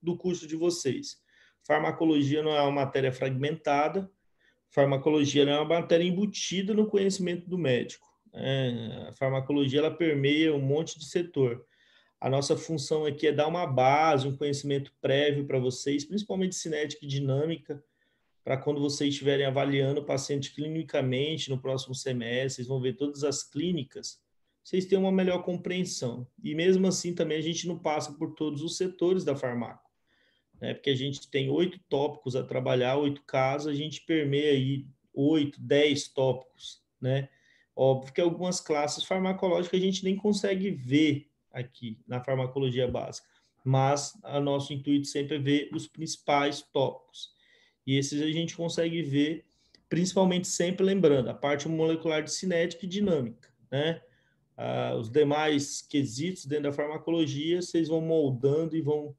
do curso de vocês. Farmacologia não é uma matéria fragmentada, farmacologia não é uma matéria embutida no conhecimento do médico. A farmacologia ela permeia um monte de setor. A nossa função aqui é dar uma base, um conhecimento prévio para vocês, principalmente cinética e dinâmica, para quando vocês estiverem avaliando o paciente clinicamente no próximo semestre, vocês vão ver todas as clínicas, vocês têm uma melhor compreensão. E mesmo assim também a gente não passa por todos os setores da farmácia, né? Porque a gente tem 8 tópicos a trabalhar, 8 casos, a gente permeia aí 8, 10 tópicos, né? Óbvio que algumas classes farmacológicas a gente nem consegue ver aqui na farmacologia básica, mas o nosso intuito sempre é ver os principais tópicos. E esses a gente consegue ver, principalmente sempre lembrando a parte molecular de cinética e dinâmica, né? Os demais quesitos dentro da farmacologia, vocês vão moldando e vão,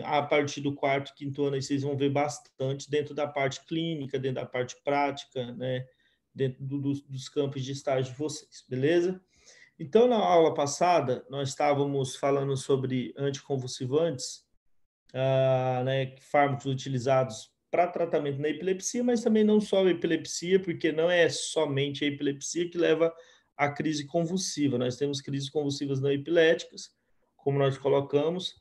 a partir do quarto, quinto ano, aí vocês vão ver bastante dentro da parte clínica, dentro da parte prática, né? Dentro dos campos de estágio de vocês, beleza? Então, na aula passada, nós estávamos falando sobre anticonvulsivantes, né, fármacos utilizados para tratamento na epilepsia, mas também não só a epilepsia, porque não é somente a epilepsia que leva à crise convulsiva. Nós temos crises convulsivas não epiléticas, como nós colocamos.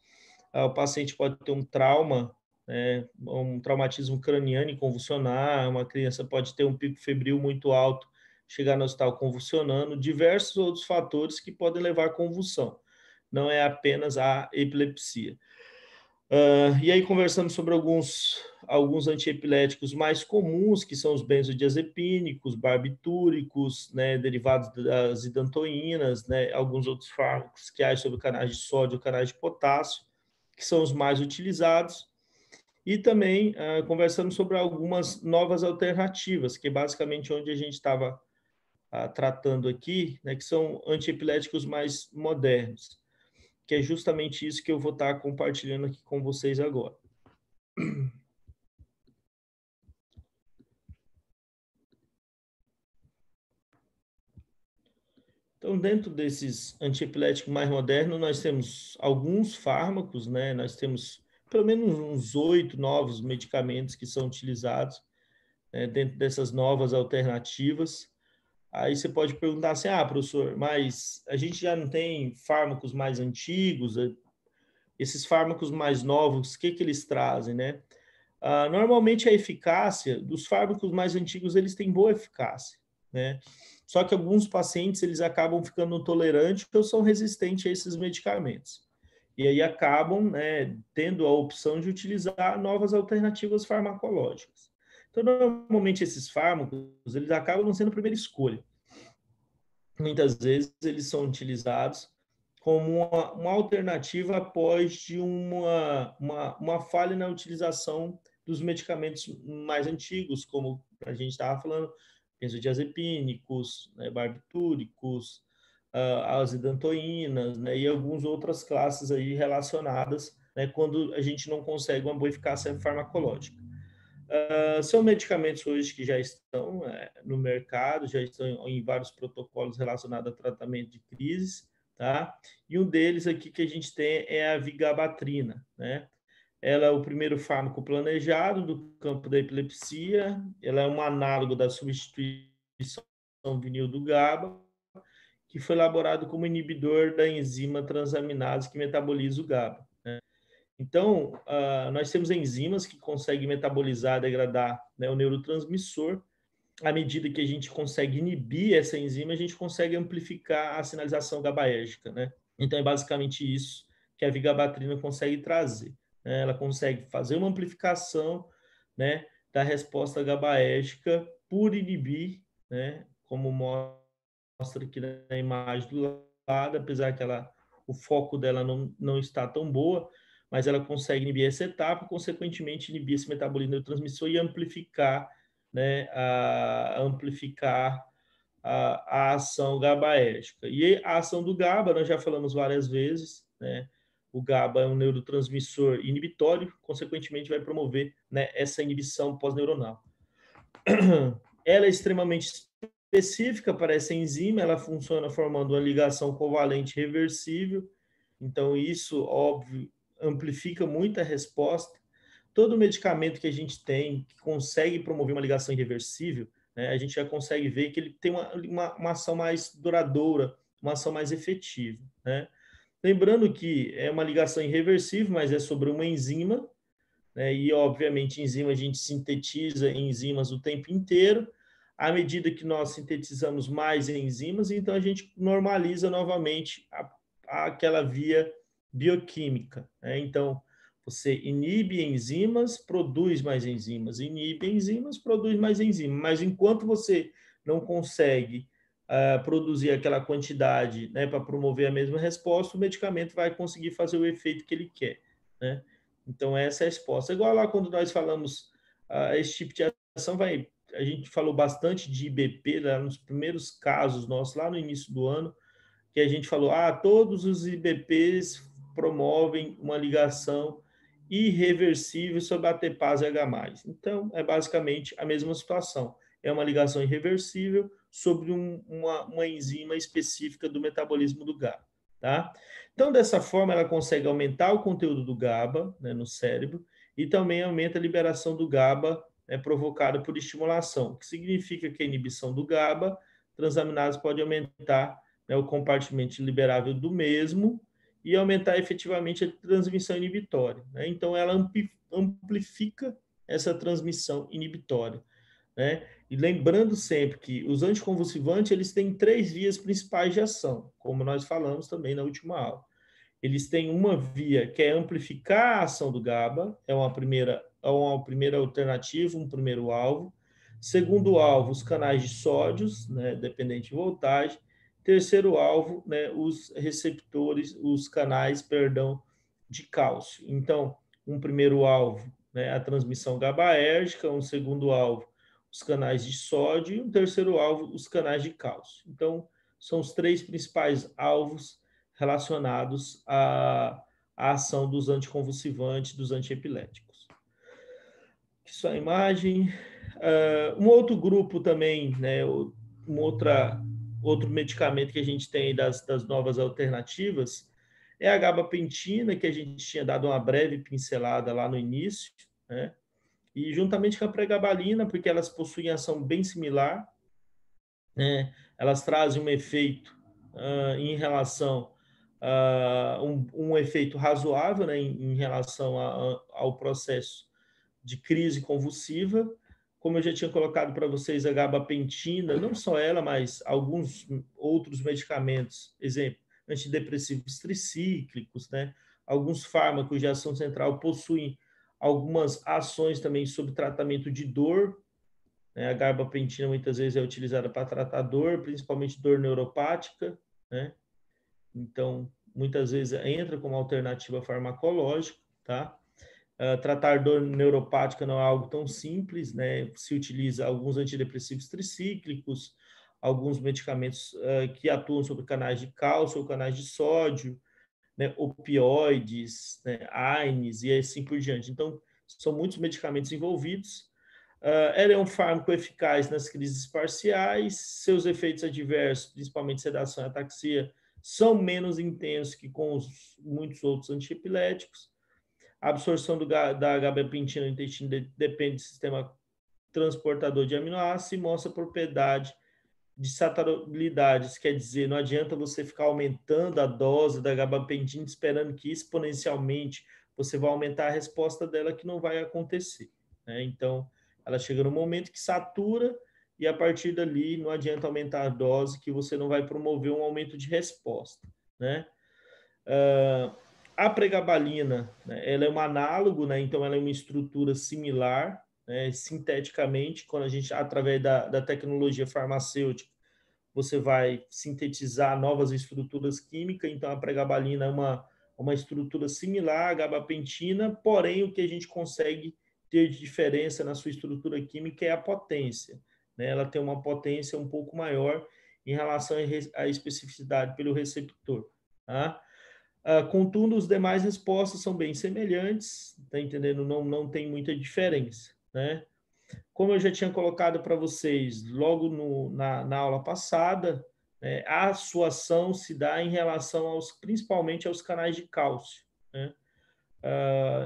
O paciente pode ter um trauma, né, um traumatismo craniano e convulsionar, uma criança pode ter um pico febril muito alto, chegar no hospital convulsionando, diversos outros fatores que podem levar à convulsão. Não é apenas a epilepsia. E aí conversamos sobre alguns antiepiléticos mais comuns, que são os benzodiazepínicos, barbitúricos, né, derivados das idantoínas, né, alguns outros fármacos que agem sobre canais de sódio, canais de potássio, que são os mais utilizados. E também conversamos sobre algumas novas alternativas, que é basicamente onde a gente estava tratando aqui, né, que são antiepiléticos mais modernos, que é justamente isso que eu vou estar compartilhando aqui com vocês agora. Então, dentro desses antiepiléticos mais modernos, nós temos alguns fármacos, né? Nós temos pelo menos uns 8 novos medicamentos que são utilizados, né, dentro dessas novas alternativas. Aí você pode perguntar assim, professor, mas a gente já não tem fármacos mais antigos? Esses fármacos mais novos, o que eles trazem, né? Normalmente a eficácia dos fármacos mais antigos, eles têm boa eficácia, né? Só que alguns pacientes, eles acabam ficando tolerantes ou são resistentes a esses medicamentos. E aí acabam, né, tendo a opção de utilizar novas alternativas farmacológicas. Então, normalmente esses fármacos, eles acabam não sendo a primeira escolha. Muitas vezes eles são utilizados como uma alternativa após de uma falha na utilização dos medicamentos mais antigos, como a gente estava falando, benzodiazepínicos, né, barbitúricos, as idantoínas, né, e algumas outras classes aí relacionadas, né, quando a gente não consegue uma boa eficácia farmacológica. São medicamentos hoje que já estão no mercado, já estão em vários protocolos relacionados a tratamento de crises, tá? E um deles aqui que a gente tem é a vigabatrina, né? Ela é o primeiro fármaco planejado do campo da epilepsia, ela é um análogo da substituição vinil do GABA, que foi elaborado como inibidor da enzima transaminase que metaboliza o GABA. Então, nós temos enzimas que conseguem metabolizar, degradar, né, o neurotransmissor. À medida que a gente consegue inibir essa enzima, a gente consegue amplificar a sinalização GABAérgica, né? Então, é basicamente isso que a vigabatrina consegue trazer, né? Ela consegue fazer uma amplificação, né, da resposta GABAérgica por inibir, né, como mostra aqui na imagem do lado, apesar que o foco dela não está tão boa, mas ela consegue inibir essa etapa, consequentemente inibir esse metabolismo neurotransmissor e amplificar, né, a ação GABAérgica. E a ação do GABA, nós já falamos várias vezes, né, o GABA é um neurotransmissor inibitório, consequentemente vai promover, né, essa inibição pós-neuronal. Ela é extremamente específica para essa enzima, ela funciona formando uma ligação covalente reversível, então isso, óbvio, amplifica muito a resposta. Todo medicamento que a gente tem, que consegue promover uma ligação irreversível, né, a gente já consegue ver que ele tem uma ação mais duradoura, uma ação mais efetiva, né? Lembrando que é uma ligação irreversível, mas é sobre uma enzima, né? E, obviamente, enzima a gente sintetiza enzimas o tempo inteiro. À medida que nós sintetizamos mais enzimas, então a gente normaliza novamente aquela via bioquímica, né? Então, você inibe enzimas, produz mais enzimas, inibe enzimas, produz mais enzimas. Mas enquanto você não consegue produzir aquela quantidade, né, para promover a mesma resposta, o medicamento vai conseguir fazer o efeito que ele quer, né? Então, essa é a resposta. Igual lá quando nós falamos esse tipo de ação, a gente falou bastante de IBP, lá nos primeiros casos nossos, lá no início do ano, que a gente falou, todos os IBPs promovem uma ligação irreversível sobre a ATPase H+. Então, é basicamente a mesma situação. É uma ligação irreversível sobre uma enzima específica do metabolismo do GABA. Tá? Então, dessa forma, ela consegue aumentar o conteúdo do GABA, né, no cérebro e também aumenta a liberação do GABA, né, provocada por estimulação, o que significa que a inibição do GABA, transaminases pode aumentar, né, o compartimento liberável do mesmo e aumentar efetivamente a transmissão inibitória, né? Então, ela amplifica essa transmissão inibitória, né? E lembrando sempre que os anticonvulsivantes, eles têm 3 vias principais de ação, como nós falamos também na última aula. Eles têm uma via que é amplificar a ação do GABA, é uma primeira alternativa, um primeiro alvo. Segundo alvo, os canais de sódios, né, dependente de voltagem. Terceiro alvo, né, os receptores, os canais, perdão, de cálcio. Então, um primeiro alvo, né, a transmissão GABAérgica, um segundo alvo, os canais de sódio, e um terceiro alvo, os canais de cálcio. Então, são os 3 principais alvos relacionados à ação dos anticonvulsivantes, dos antiepiléticos. Isso é a imagem. Um outro grupo também, né, outro medicamento que a gente tem das novas alternativas é a gabapentina, que a gente tinha dado uma breve pincelada lá no início, né? E juntamente com a pregabalina, porque elas possuem ação bem similar, né? Elas trazem um efeito em relação a um efeito razoável, né, em relação ao processo de crise convulsiva. Como eu já tinha colocado para vocês, a gabapentina, não só ela, mas alguns outros medicamentos, exemplo, antidepressivos tricíclicos, né? Alguns fármacos de ação central possuem algumas ações também sobre tratamento de dor, né? A gabapentina muitas vezes é utilizada para tratar dor, principalmente dor neuropática, né? Então, muitas vezes entra como alternativa farmacológica, tá? Tratar dor neuropática não é algo tão simples, né? Se utiliza alguns antidepressivos tricíclicos, alguns medicamentos que atuam sobre canais de cálcio ou canais de sódio, né? Opioides, né? AINES e assim por diante. Então, são muitos medicamentos envolvidos. Ela é um fármaco eficaz nas crises parciais, seus efeitos adversos, principalmente sedação e ataxia, são menos intensos que com muitos outros antiepiléticos. A absorção da gabapentina no intestino depende do sistema transportador de aminoácidos e mostra propriedade de saturabilidade. Quer dizer, não adianta você ficar aumentando a dose da gabapentina esperando que exponencialmente você vai aumentar a resposta dela, que não vai acontecer, né? Então, ela chega no momento que satura e a partir dali não adianta aumentar a dose, que você não vai promover um aumento de resposta, né? A pregabalina, né, ela é um análogo, né, então ela é uma estrutura similar, né, sinteticamente, quando a gente, através da tecnologia farmacêutica, você vai sintetizar novas estruturas químicas, então a pregabalina é uma estrutura similar à gabapentina, porém o que a gente consegue ter de diferença na sua estrutura química é a potência, né? Ela tem uma potência um pouco maior em relação à especificidade pelo receptor, tá? Contudo, os demais respostas são bem semelhantes, tá entendendo? Não tem muita diferença, né? Como eu já tinha colocado para vocês logo na aula passada, né, a sua ação se dá em relação principalmente aos canais de cálcio, né?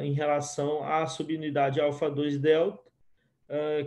em relação à subunidade alfa-2 delta,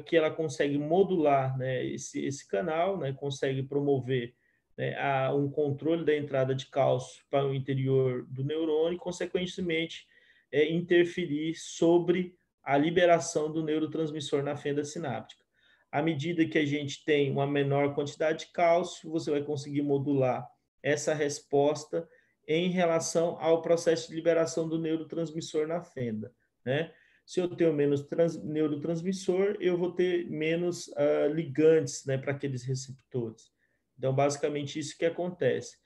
que ela consegue modular, né, esse canal, né, consegue promover, né, um controle da entrada de cálcio para o interior do neurônio e, consequentemente, interferir sobre a liberação do neurotransmissor na fenda sináptica. À medida que a gente tem uma menor quantidade de cálcio, você vai conseguir modular essa resposta em relação ao processo de liberação do neurotransmissor na fenda, né? Se eu tenho menos neurotransmissor, eu vou ter menos ligantes, né, para aqueles receptores. Então, basicamente, isso que acontece.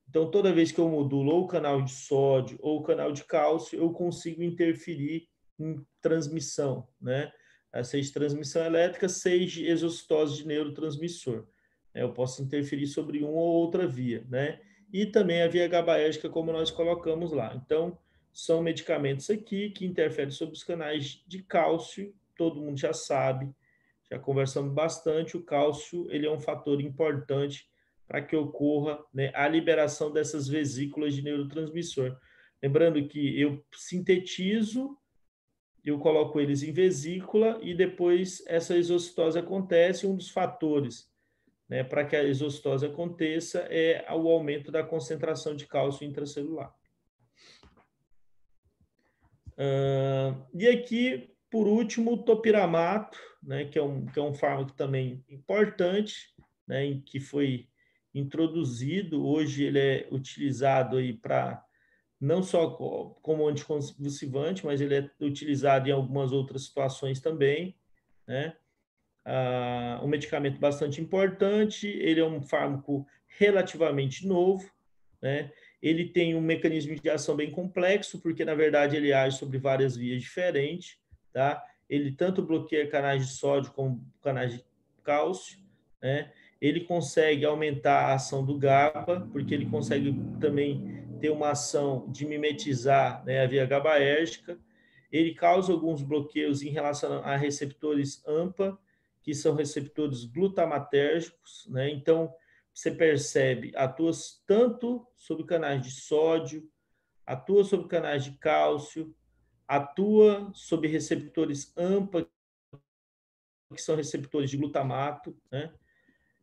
Então, toda vez que eu modulo ou o canal de sódio ou o canal de cálcio, eu consigo interferir em transmissão, né? Seja transmissão elétrica, seja exocitose de neurotransmissor. Eu posso interferir sobre uma ou outra via, né? E também a via GABAérgica, como nós colocamos lá. Então, são medicamentos aqui que interferem sobre os canais de cálcio, todo mundo já sabe, já conversamos bastante, o cálcio ele é um fator importante para que ocorra, né, a liberação dessas vesículas de neurotransmissor. Lembrando que eu sintetizo, eu coloco eles em vesícula e depois essa exocitose acontece. Um dos fatores, né, para que a exocitose aconteça é o aumento da concentração de cálcio intracelular. E aqui, por último, o topiramato, né, que é um fármaco também importante, né, que foi introduzido. Hoje ele é utilizado aí para não só como anticonvulsivante, mas ele é utilizado em algumas outras situações também, né? Um medicamento bastante importante, ele é um fármaco relativamente novo, né? Ele tem um mecanismo de ação bem complexo, porque, na verdade, ele age sobre várias vias diferentes, tá? Ele tanto bloqueia canais de sódio como canais de cálcio, né? Ele consegue aumentar a ação do GABA, porque ele consegue também ter uma ação de mimetizar, né, a via GABAérgica. Ele causa alguns bloqueios em relação a receptores AMPA, que são receptores glutamatérgicos, né? Então, você percebe, atua tanto sobre canais de sódio, atua sobre canais de cálcio, atua sobre receptores AMPA, que são receptores de glutamato, né?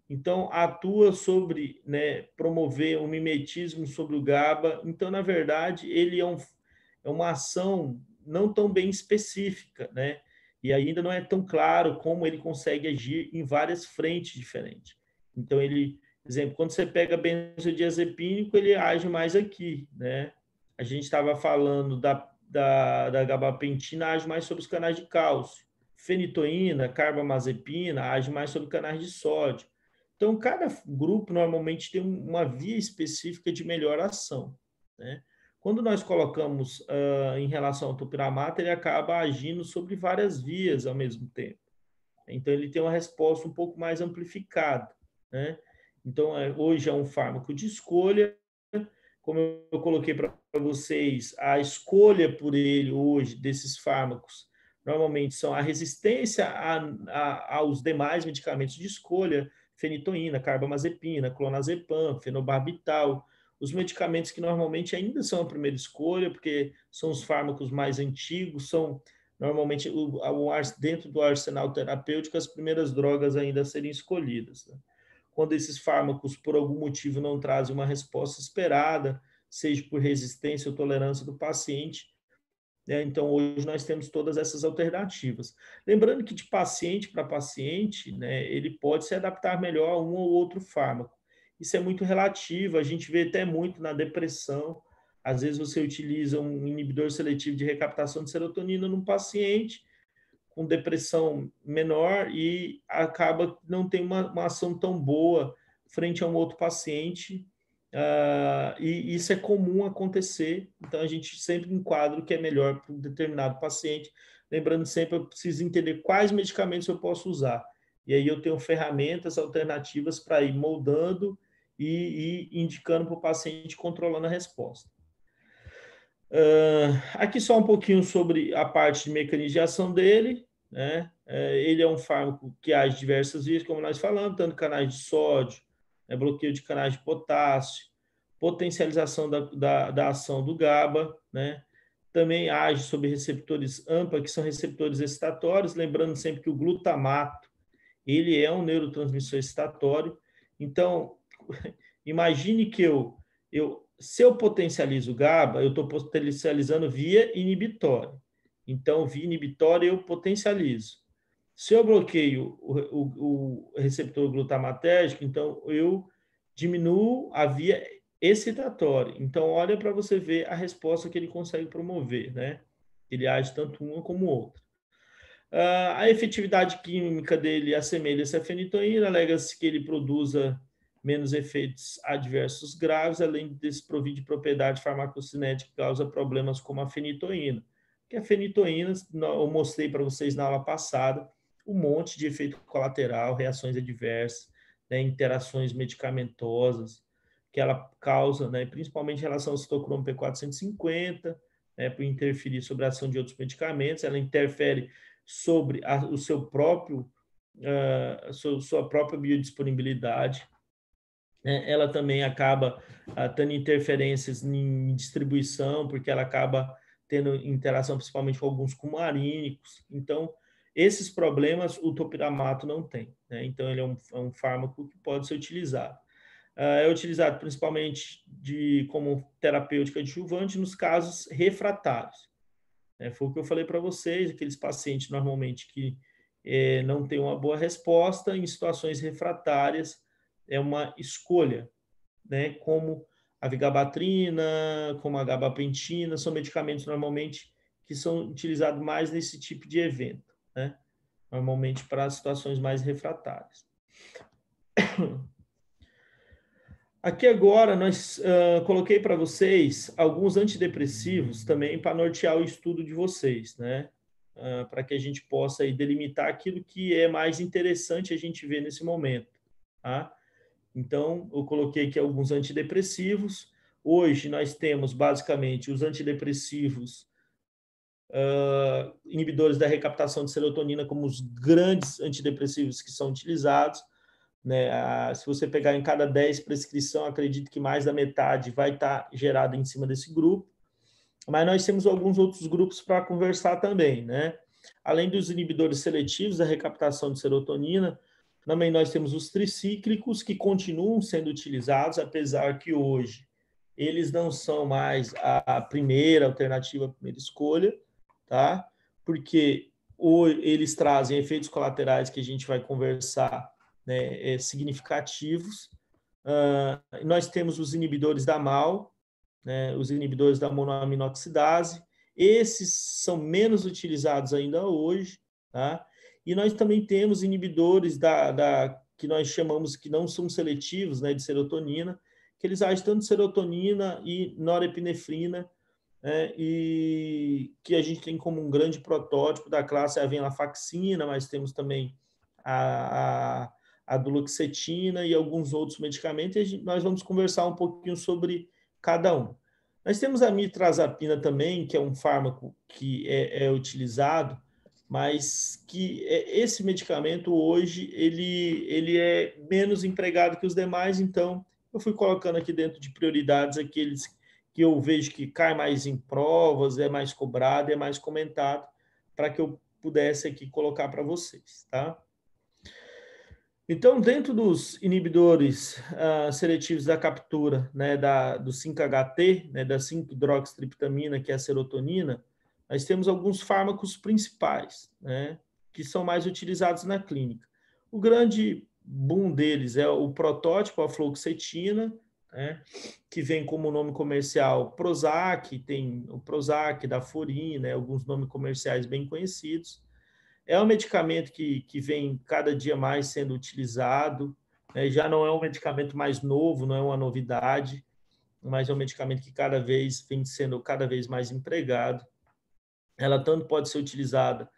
Então, atua sobre, né, promover um mimetismo sobre o GABA. Então, na verdade, ele é uma ação não tão bem específica, né? E ainda não é tão claro como ele consegue agir em várias frentes diferentes. Então, ele, por exemplo, quando você pega benzodiazepínico, ele age mais aqui, né? A gente estava falando da gabapentina, age mais sobre os canais de cálcio. Fenitoína, carbamazepina, age mais sobre canais de sódio. Então, cada grupo normalmente tem uma via específica de melhor ação, né? Quando nós colocamos em relação ao topiramato, ele acaba agindo sobre várias vias ao mesmo tempo. Então, ele tem uma resposta um pouco mais amplificada, né? Então, hoje é um fármaco de escolha. Como eu coloquei para vocês, a escolha por ele hoje desses fármacos normalmente são a resistência aos demais medicamentos de escolha, fenitoína, carbamazepina, clonazepam, fenobarbital, os medicamentos que normalmente ainda são a primeira escolha, porque são os fármacos mais antigos, são normalmente dentro do arsenal terapêutico as primeiras drogas ainda a serem escolhidas, né? Quando esses fármacos, por algum motivo, não trazem uma resposta esperada, seja por resistência ou tolerância do paciente, né? Então, hoje nós temos todas essas alternativas. Lembrando que de paciente para paciente, né, ele pode se adaptar melhor a um ou outro fármaco. Isso é muito relativo, a gente vê até muito na depressão. Às vezes você utiliza um inibidor seletivo de recaptação de serotonina num paciente com depressão menor e acaba não tem uma ação tão boa frente a um outro paciente. E isso é comum acontecer, então a gente sempre enquadra o que é melhor para um determinado paciente. Lembrando sempre, eu preciso entender quais medicamentos eu posso usar. E aí eu tenho ferramentas alternativas para ir moldando e indicando para o paciente, controlando a resposta. Aqui só um pouquinho sobre a parte de mecanismo de ação dele, né? Ele é um fármaco que age diversas vias, como nós falamos, tanto canais de sódio, né, bloqueio de canais de potássio, potencialização da ação do GABA, né? também age sobre receptores AMPA, que são receptores excitatórios, lembrando sempre que o glutamato, ele é um neurotransmissor excitatório. Então, imagine que se eu potencializo o GABA, eu estou potencializando via inibitória. Então, via inibitória, eu potencializo. Se eu bloqueio o receptor glutamatérgico, então eu diminuo a via excitatória. Então, olha para você ver a resposta que ele consegue promover, né? Ele age tanto uma como outra. A efetividade química dele assemelha-se à fenitoína, alega-se que ele produza menos efeitos adversos graves, além de desprovido de propriedade farmacocinética que causa problemas como a fenitoína. Que a fenitoína, eu mostrei para vocês na aula passada, um monte de efeito colateral, reações adversas, né, interações medicamentosas que ela causa, né, principalmente em relação ao citocromo P450, né, por interferir sobre a ação de outros medicamentos, ela interfere sobre o seu próprio, sua própria biodisponibilidade. Ela também acaba tendo interferências em distribuição, porque ela acaba tendo interação principalmente com alguns cumarínicos. Então, esses problemas o topiramato não tem, né? Então, ele é um fármaco que pode ser utilizado. É utilizado principalmente como terapêutica adjuvante nos casos refratários. Foi o que eu falei para vocês, aqueles pacientes normalmente que não têm uma boa resposta, em situações refratárias, é uma escolha, né? Como a vigabatrina, como a gabapentina, são medicamentos normalmente que são utilizados mais nesse tipo de evento, né? Normalmente para situações mais refratárias. Aqui agora nós coloquei para vocês alguns antidepressivos também para nortear o estudo de vocês, né? Para que a gente possa aí delimitar aquilo que é mais interessante a gente ver nesse momento, tá? Então, eu coloquei aqui alguns antidepressivos. Hoje nós temos basicamente os antidepressivos inibidores da recaptação de serotonina como os grandes antidepressivos que são utilizados. Né? Se você pegar em cada 10 prescrição, acredito que mais da metade vai estar gerada em cima desse grupo. Mas nós temos alguns outros grupos para conversar também, né? Além dos inibidores seletivos da recaptação de serotonina, também nós temos os tricíclicos que continuam sendo utilizados, apesar que hoje eles não são mais a primeira alternativa, a primeira escolha, tá? Porque eles trazem efeitos colaterais que a gente vai conversar, né, significativos. Nós temos os inibidores da MAO, né, os inibidores da monoaminoxidase. Esses são menos utilizados ainda hoje, tá? E nós também temos inibidores que nós chamamos que não são seletivos, né, de serotonina, que eles agem tanto serotonina e norepinefrina, né, e que a gente tem como um grande protótipo da classe a venlafaxina, mas temos também a duloxetina e alguns outros medicamentos, e nós vamos conversar um pouquinho sobre cada um. Nós temos a mitrazapina também, que é um fármaco que é utilizado, mas que esse medicamento hoje ele é menos empregado que os demais, então eu fui colocando aqui dentro de prioridades aqueles que eu vejo que cai mais em provas, é mais cobrado, é mais comentado, para que eu pudesse aqui colocar para vocês, tá? Então, dentro dos inibidores seletivos da captura, né, do 5-HT, né, da 5-hidroxitriptamina, que é a serotonina, nós temos alguns fármacos principais, né, que são mais utilizados na clínica. O grande boom deles é o protótipo, a fluoxetina, né, que vem como nome comercial Prozac, tem o Prozac, Daforin, né, alguns nomes comerciais bem conhecidos. É um medicamento que vem cada dia mais sendo utilizado, né? Já não é um medicamento mais novo, não é uma novidade, mas é um medicamento que cada vez vem sendo cada vez mais empregado. Ela tanto pode ser utilizada,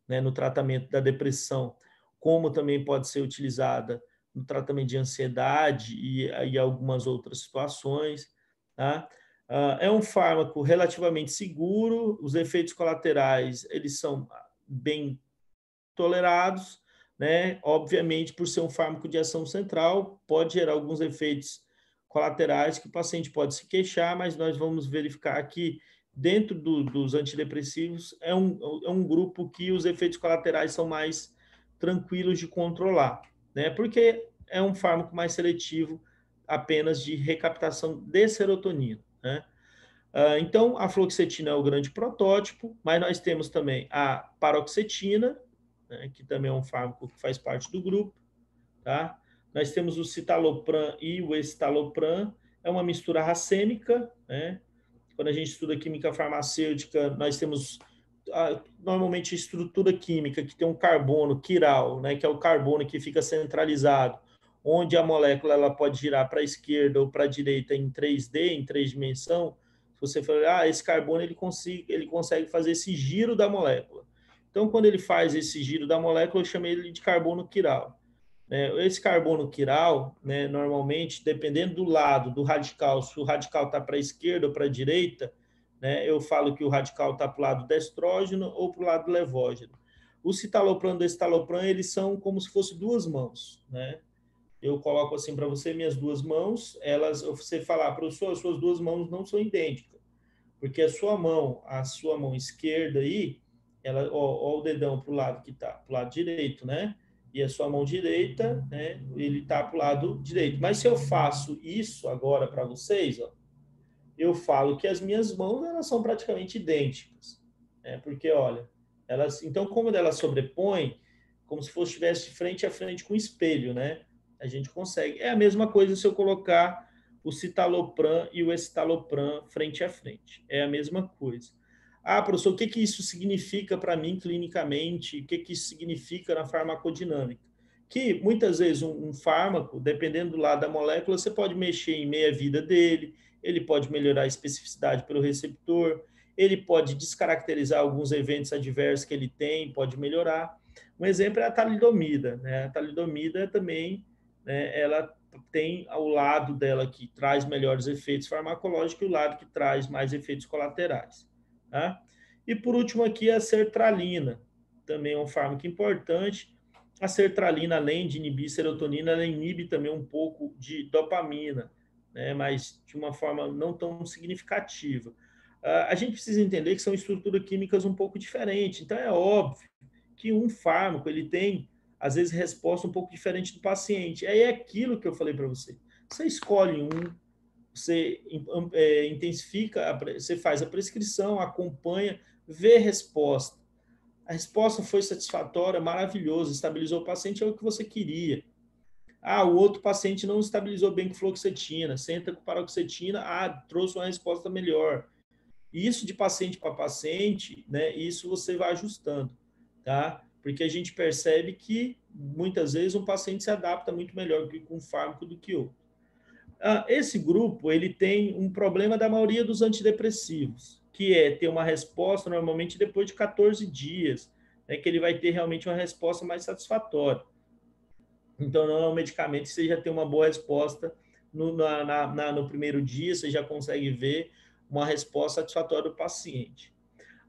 né, no tratamento da depressão, como também pode ser utilizada no tratamento de ansiedade e algumas outras situações, tá? É um fármaco relativamente seguro, os efeitos colaterais eles são bem tolerados, né? Obviamente, por ser um fármaco de ação central, pode gerar alguns efeitos colaterais que o paciente pode se queixar, mas nós vamos verificar que dentro dos antidepressivos, é um grupo que os efeitos colaterais são mais tranquilos de controlar, né? Porque é um fármaco mais seletivo apenas de recaptação de serotonina, né? Então, a fluoxetina é o grande protótipo, mas nós temos também a paroxetina, né, que também é um fármaco que faz parte do grupo, tá? Nós temos o citalopram e o escitalopram, é uma mistura racêmica, né? Quando a gente estuda química farmacêutica, nós temos normalmente a estrutura química que tem um carbono quiral, né, que é o carbono que fica centralizado, onde a molécula ela pode girar para a esquerda ou para a direita em 3D, em três dimensões. Se você for, esse carbono ele consegue fazer esse giro da molécula. Então, quando ele faz esse giro da molécula, eu chamo ele de carbono quiral. Esse carbono quiral, né, normalmente, dependendo do lado do radical, se o radical está para a esquerda ou para a direita, né, eu falo que o radical está para o lado destrógeno ou para o lado levógeno. O citalopram e o escitalopram, eles são como se fossem duas mãos, né? Eu coloco assim para você, minhas duas mãos, você falar, professor, as suas duas mãos não são idênticas, porque a sua mão esquerda aí, ó o dedão para o lado que está, para o lado direito, né? E a sua mão direita, né? Ele está para o lado direito. Mas se eu faço isso agora para vocês, ó, eu falo que as minhas mãos elas são praticamente idênticas, né? Porque olha, então como elas sobrepõem, como se fosse estivesse frente a frente com o espelho, né? A gente consegue. É a mesma coisa se eu colocar o citalopram e o escitalopram frente a frente. É a mesma coisa. Professor, o que isso significa para mim clinicamente? O que isso significa na farmacodinâmica? Que muitas vezes um fármaco, dependendo do lado da molécula, você pode mexer em meia-vida dele, ele pode melhorar a especificidade pelo receptor, ele pode descaracterizar alguns eventos adversos que ele tem, pode melhorar. Um exemplo é a talidomida, né? A talidomida também, né, ela tem ao lado dela que traz melhores efeitos farmacológicos e o lado que traz mais efeitos colaterais, tá? E por último aqui a sertralina, também é um fármaco importante. A sertralina, além de inibir serotonina, ela inibe também um pouco de dopamina, né, mas de uma forma não tão significativa. A gente precisa entender que são estruturas químicas um pouco diferentes, então é óbvio que um fármaco ele tem, às vezes, resposta um pouco diferente do paciente. Aí é aquilo que eu falei para você. Você escolhe você intensifica, você faz a prescrição, acompanha, vê resposta. A resposta foi satisfatória, maravilhoso, estabilizou o paciente, é o que você queria. O outro paciente não estabilizou bem com fluoxetina, senta com paroxetina, trouxe uma resposta melhor. Isso de paciente para paciente, né, isso você vai ajustando, tá? Porque a gente percebe que, muitas vezes, um paciente se adapta muito melhor com um fármaco do que outro. Esse grupo, ele tem um problema da maioria dos antidepressivos, que é ter uma resposta, normalmente, depois de 14 dias, né, que ele vai ter realmente uma resposta mais satisfatória. Então, não é um medicamento que você já tem uma boa resposta no primeiro dia, você já consegue ver uma resposta satisfatória do paciente.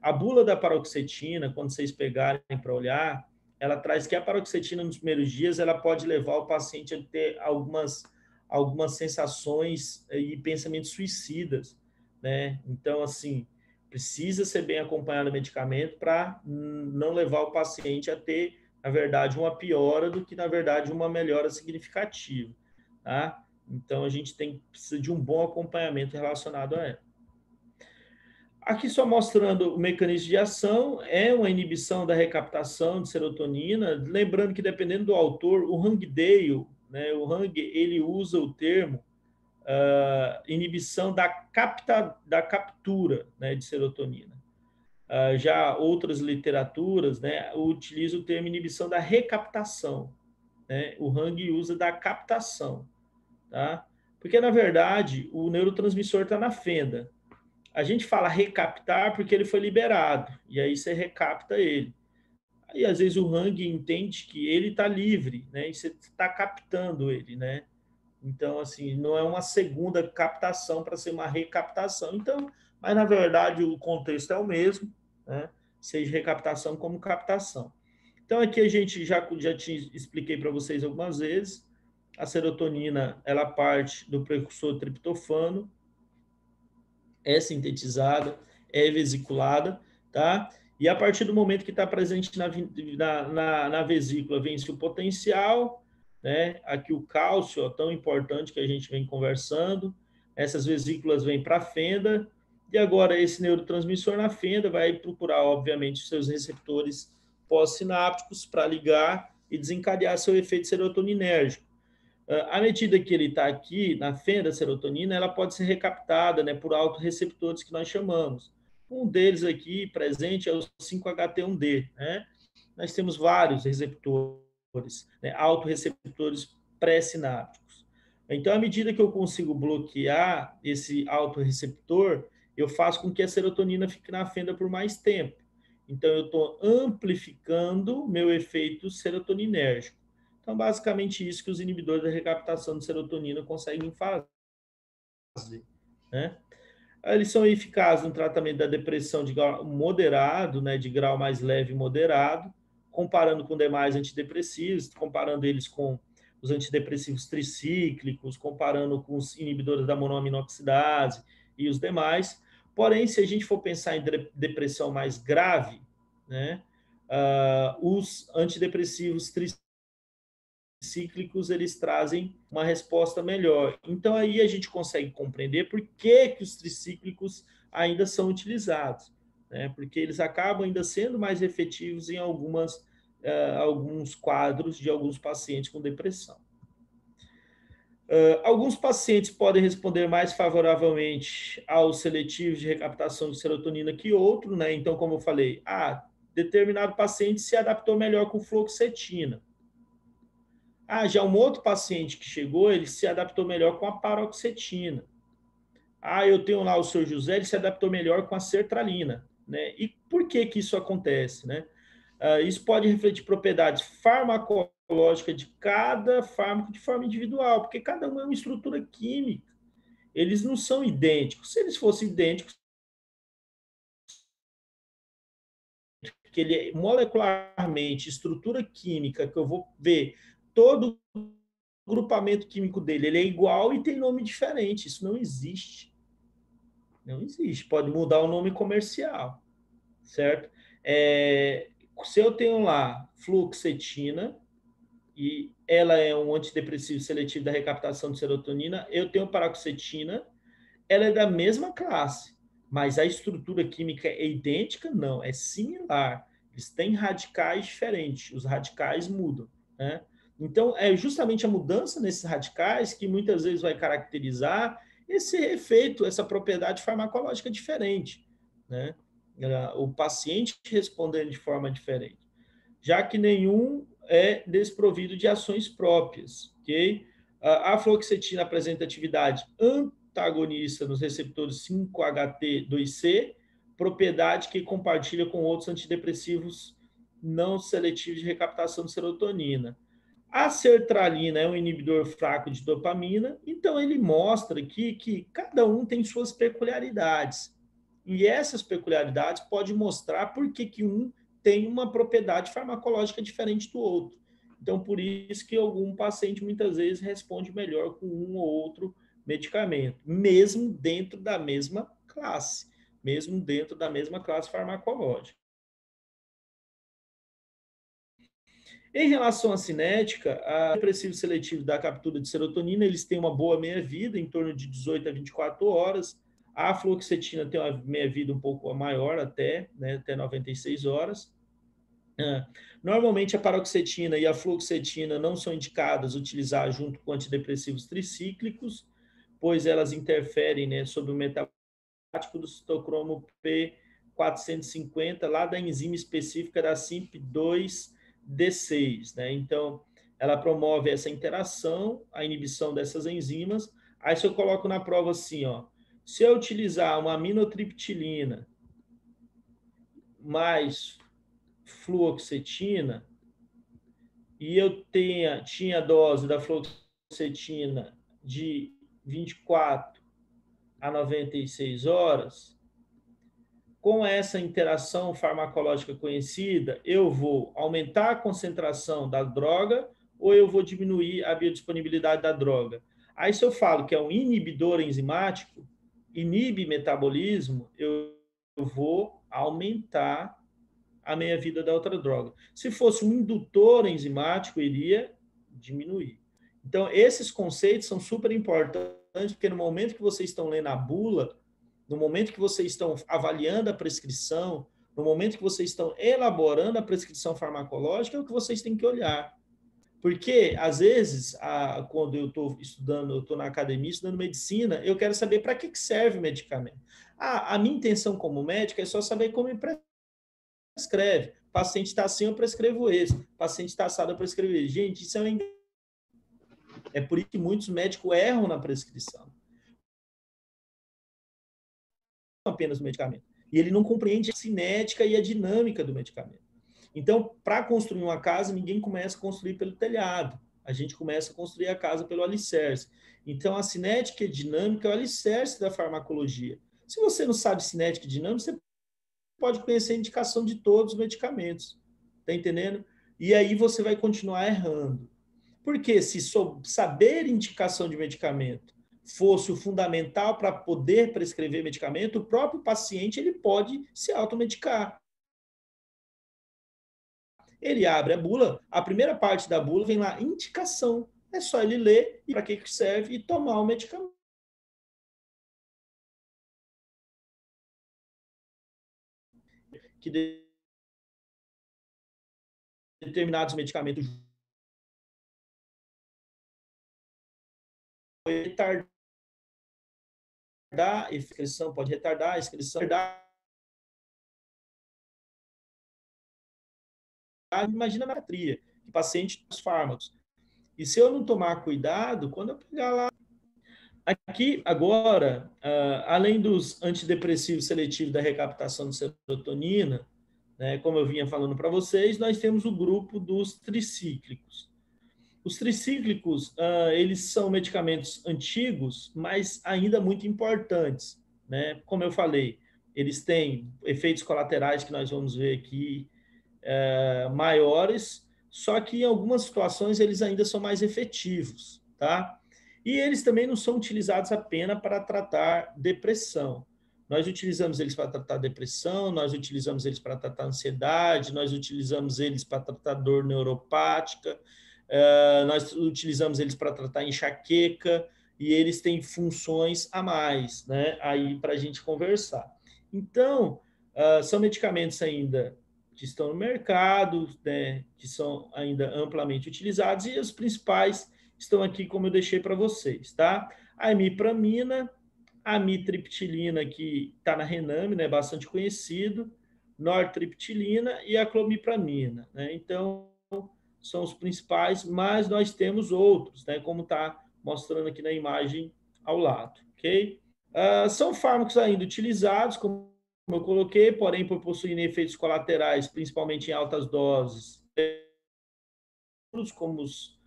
A bula da paroxetina, quando vocês pegarem para olhar, ela traz que a paroxetina nos primeiros dias ela pode levar o paciente a ter algumas sensações e pensamentos suicidas, né? Então, assim, precisa ser bem acompanhado o medicamento para não levar o paciente a ter, na verdade, uma piora do que, na verdade, uma melhora significativa, tá? Então, a gente precisa de um bom acompanhamento relacionado a ela. Aqui só mostrando o mecanismo de ação, é uma inibição da recaptação de serotonina, lembrando que dependendo do autor, o Hangdale, né, o Hang, ele usa o termo inibição da captura, né, de serotonina. Já outras literaturas, né, utilizam o termo inibição da recaptação, né, o Hang usa da captação, tá? Porque, na verdade, o neurotransmissor está na fenda. A gente fala recaptar porque ele foi liberado, e aí você recapta ele. Aí, às vezes, o Hang entende que ele está livre, né? E você está captando ele, né? Então, assim, não é uma segunda captação para ser uma recaptação. Então, mas, na verdade, o contexto é o mesmo, né? Seja recaptação como captação. Então, aqui a gente já expliquei para vocês algumas vezes, a serotonina, ela parte do precursor triptofano, é sintetizada, é vesiculada, tá? E a partir do momento que está presente na vesícula, vence o potencial, né? Aqui o cálcio, ó, tão importante que a gente vem conversando, essas vesículas vêm para a fenda, e agora esse neurotransmissor na fenda vai procurar, obviamente, os seus receptores pós-sinápticos para ligar e desencadear seu efeito serotoninérgico. À medida que ele está aqui na fenda serotonina, ela pode ser recaptada, né, por autorreceptores que nós chamamos. Um deles aqui presente é o 5-HT1D, né? Nós temos vários receptores, né, autorreceptores pré-sinápticos. Então, à medida que eu consigo bloquear esse autorreceptor, eu faço com que a serotonina fique na fenda por mais tempo. Então, eu estou amplificando meu efeito serotoninérgico. Então, basicamente, isso que os inibidores da recaptação de serotonina conseguem fazer, né? Eles são eficazes no tratamento da depressão de grau moderado, né, de grau mais leve e moderado, comparando com demais antidepressivos, comparando eles com os antidepressivos tricíclicos, comparando com os inibidores da monoaminoxidase e os demais. Porém, se a gente for pensar em depressão mais grave, né, os antidepressivos tricíclicos eles trazem uma resposta melhor. Então, aí a gente consegue compreender por que os tricíclicos ainda são utilizados, né? Porque eles acabam ainda sendo mais efetivos em alguns quadros de alguns pacientes com depressão. Alguns pacientes podem responder mais favoravelmente aos seletivos de recaptação de serotonina que outros, né? Então, como eu falei, determinado paciente se adaptou melhor com fluoxetina. Já um outro paciente que chegou, ele se adaptou melhor com a paroxetina. Eu tenho lá o seu José, ele se adaptou melhor com a sertralina, né? E por que isso acontece, né? Isso pode refletir propriedades farmacológicas de cada fármaco de forma individual, porque cada um é uma estrutura química. Eles não são idênticos. Se eles fossem idênticos, que ele é molecularmente, estrutura química, que eu vou ver todo o grupamento químico dele, ele é igual e tem nome diferente. Isso não existe. Não existe. Pode mudar o nome comercial, certo? Se eu tenho lá fluoxetina, e ela é um antidepressivo seletivo da recaptação de serotonina, eu tenho paroxetina, ela é da mesma classe, mas a estrutura química é idêntica? Não, é similar. Eles têm radicais diferentes, os radicais mudam, né? Então, é justamente a mudança nesses radicais que muitas vezes vai caracterizar esse efeito, essa propriedade farmacológica diferente, né? O paciente respondendo de forma diferente, já que nenhum é desprovido de ações próprias, ok? A fluoxetina apresenta atividade antagonista nos receptores 5-HT2C, propriedade que compartilha com outros antidepressivos não seletivos de recaptação de serotonina. A sertralina é um inibidor fraco de dopamina, então ele mostra aqui que cada um tem suas peculiaridades. E essas peculiaridades podem mostrar por que um tem uma propriedade farmacológica diferente do outro. Então, por isso que algum paciente muitas vezes responde melhor com um ou outro medicamento, mesmo dentro da mesma classe, farmacológica. Em relação à cinética, a depressivo seletivo da captura de serotonina, eles têm uma boa meia-vida, em torno de 18 a 24 horas. A fluoxetina tem uma meia-vida um pouco maior até, né, até 96 horas. Normalmente a paroxetina e a fluoxetina não são indicadas utilizar junto com antidepressivos tricíclicos, pois elas interferem, né, sobre o metabolismo do citocromo P450, lá da enzima específica da CYP2D6, né? Então, ela promove essa interação, a inibição dessas enzimas. Aí, se eu coloco na prova assim, ó, se eu utilizar uma aminotriptilina mais fluoxetina, e eu tinha dose da fluoxetina de 24 a 96 horas, com essa interação farmacológica conhecida, eu vou aumentar a concentração da droga ou eu vou diminuir a biodisponibilidade da droga. Aí, se eu falo que é um inibidor enzimático, inibe metabolismo, eu vou aumentar a meia-vida da outra droga. Se fosse um indutor enzimático, iria diminuir. Então, esses conceitos são super importantes, porque no momento que vocês estão lendo a bula, no momento que vocês estão avaliando a prescrição, no momento que vocês estão elaborando a prescrição farmacológica, é o que vocês têm que olhar. Porque, às vezes, quando eu estou estudando, eu estou na academia estudando medicina, eu quero saber para que serve o medicamento. A minha intenção como médico é só saber como me prescreve. O paciente está assim, eu prescrevo esse. O paciente está assado, eu prescrevo esse. Gente, isso é por isso que muitos médicos erram na prescrição. Não apenas o medicamento. E ele não compreende a cinética e a dinâmica do medicamento. Então, para construir uma casa, ninguém começa a construir pelo telhado. A gente começa a construir a casa pelo alicerce. Então, a cinética e dinâmica é o alicerce da farmacologia. Se você não sabe cinética e dinâmica, você pode conhecer a indicação de todos os medicamentos. Está entendendo? E aí você vai continuar errando. Porque se saber indicação de medicamento fosse o fundamental para poder prescrever medicamento, o próprio paciente ele pode se automedicar. Ele abre a bula, a primeira parte da bula vem lá, indicação. É só ele ler e para que serve e tomar o medicamento. Que determinados medicamentos retardar a excreção, pode retardar a excreção, imagina a natria, que paciente dos fármacos. E se eu não tomar cuidado, quando eu pegar lá. Aqui, agora, além dos antidepressivos seletivos da recaptação de serotonina, né, como eu vinha falando para vocês, nós temos o grupo dos tricíclicos. Os tricíclicos, eles são medicamentos antigos, mas ainda muito importantes, né? Como eu falei, eles têm efeitos colaterais que nós vamos ver aqui maiores, só que em algumas situações eles ainda são mais efetivos, tá? E eles também não são utilizados apenas para tratar depressão. Nós utilizamos eles para tratar depressão, nós utilizamos eles para tratar ansiedade, nós utilizamos eles para tratar dor neuropática, nós utilizamos eles para tratar enxaqueca, e eles têm funções a mais, né? Aí para a gente conversar. Então, são medicamentos ainda que estão no mercado, né, que são ainda amplamente utilizados, e os principais estão aqui, como eu deixei para vocês, tá? A imipramina, a amitriptilina, que está na Rename, né, bastante conhecido, nortriptilina e a clomipramina, né? Então, são os principais, mas nós temos outros, né, como está mostrando aqui na imagem ao lado, ok? São fármacos ainda utilizados, como eu coloquei, porém por possuírem efeitos colaterais, principalmente em altas doses, como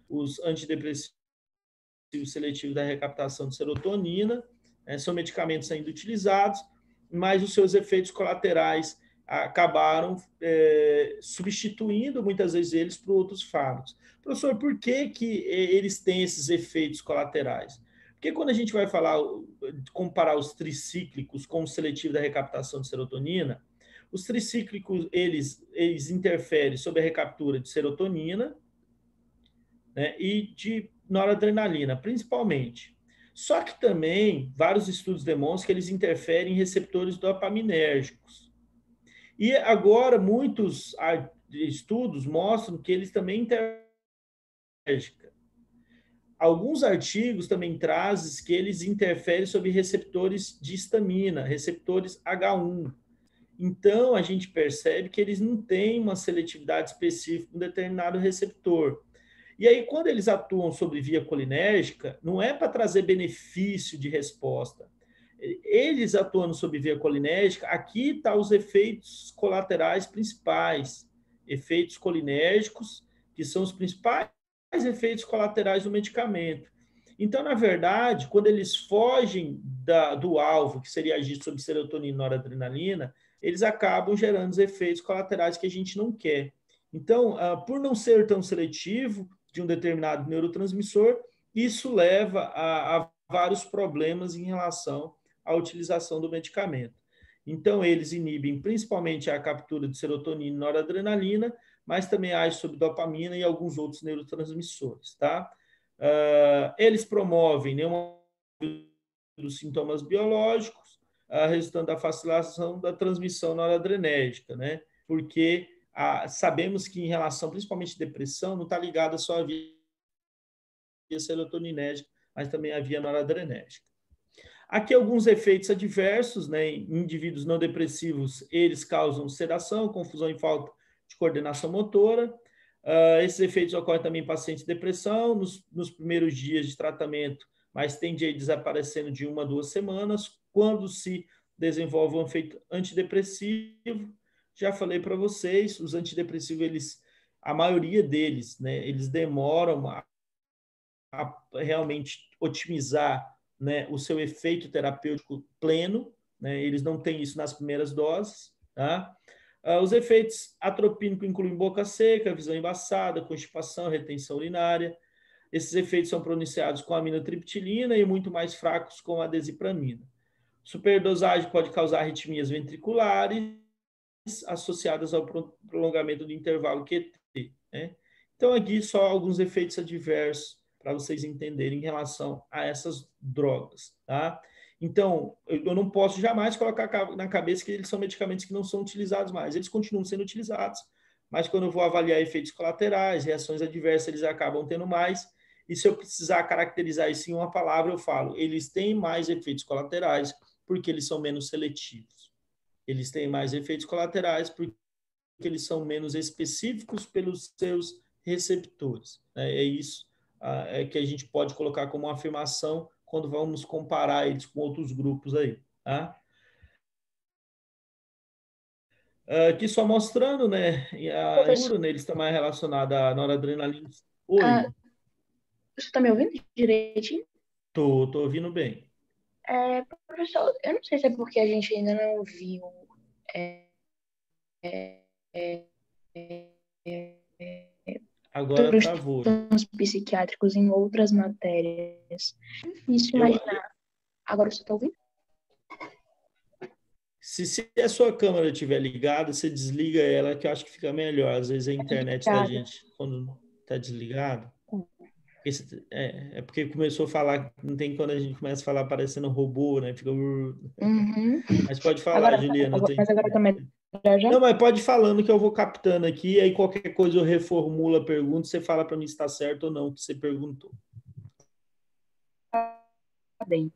os antidepressivos seletivos da recaptação de serotonina, são medicamentos ainda utilizados, mas os seus efeitos colaterais acabaram substituindo muitas vezes eles por outros fármacos. Professor, por que eles têm esses efeitos colaterais? Porque quando a gente vai comparar os tricíclicos com o seletivo da recaptação de serotonina, os tricíclicos, eles interferem sobre a recaptura de serotonina, né, e de noradrenalina, principalmente. Só que também, vários estudos demonstram que eles interferem em receptores dopaminérgicos. E agora, muitos estudos mostram que eles também interferem. Alguns artigos também trazem que eles interferem sobre receptores de histamina, receptores H1. Então, a gente percebe que eles não têm uma seletividade específica em um determinado receptor. E aí, quando eles atuam sobre via colinérgica, não é para trazer benefício de resposta. Eles atuando sobre via colinérgica, aqui estão os efeitos colaterais principais. Efeitos colinérgicos, que são os principais efeitos colaterais do medicamento. Então, na verdade, quando eles fogem do alvo, que seria agir sobre serotonina e noradrenalina, eles acabam gerando os efeitos colaterais que a gente não quer. Então, por não ser tão seletivo de um determinado neurotransmissor, isso leva a vários problemas em relação à utilização do medicamento. Então, eles inibem principalmente a captura de serotonina e noradrenalina, mas também agem sobre dopamina e alguns outros neurotransmissores, tá? Eles promovem nenhuma dos sintomas biológicos, resultando da facilitação da transmissão noradrenérgica, né? Porque sabemos que em relação, principalmente à depressão, não está ligada só à via serotoninérgica, mas também à via noradrenérgica. Aqui alguns efeitos adversos, né? Em indivíduos não depressivos, eles causam sedação, confusão e falta de coordenação motora. Esses efeitos ocorrem também em pacientes de depressão, nos primeiros dias de tratamento, mas tende a ir desaparecendo de 1 a 2 semanas, quando se desenvolve um efeito antidepressivo. Já falei para vocês, os antidepressivos, a maioria deles, né, eles demoram a realmente otimizar, né, o seu efeito terapêutico pleno, né, eles não têm isso nas primeiras doses, tá? Os efeitos atropínicos incluem boca seca, visão embaçada, constipação, retenção urinária. Esses efeitos são pronunciados com aminotriptilina e muito mais fracos com a desipramina. Superdosagem pode causar arritmias ventriculares associadas ao prolongamento do intervalo QT, né? Então, aqui só alguns efeitos adversos para vocês entenderem em relação a essas drogas, tá? Então, eu não posso jamais colocar na cabeça que eles são medicamentos que não são utilizados mais. Eles continuam sendo utilizados, mas quando eu vou avaliar efeitos colaterais, reações adversas, eles acabam tendo mais. E se eu precisar caracterizar isso em uma palavra, eu falo, eles têm mais efeitos colaterais porque eles são menos seletivos. Eles têm mais efeitos colaterais porque eles são menos específicos pelos seus receptores. É isso que a gente pode colocar como uma afirmação quando vamos comparar eles com outros grupos aí. Tá? Aqui só mostrando, né, Professor, né, eles estão mais relacionados à noradrenalina. ah, Oi, você está me ouvindo direitinho? tô ouvindo bem. Professor, eu não sei se é porque a gente ainda não viu é, é, Agora travou. transtornos psiquiátricos em outras matérias. É difícil Eu, imaginar. Agora você está ouvindo? se a sua câmera estiver ligada, você desliga ela, que eu acho que fica melhor. Às vezes a internet da Obrigada. gente, quando está desligado, porque começou a falar, não tem quando a gente começa a falar parecendo um robô, né? Fica. Uhum. Mas pode falar, Agora, Juliana. mas agora está melhor já? Não, mas pode ir falando que eu vou captando aqui, aí qualquer coisa eu reformulo a pergunta, você fala para mim se está certo ou não o que você perguntou. Tá bem.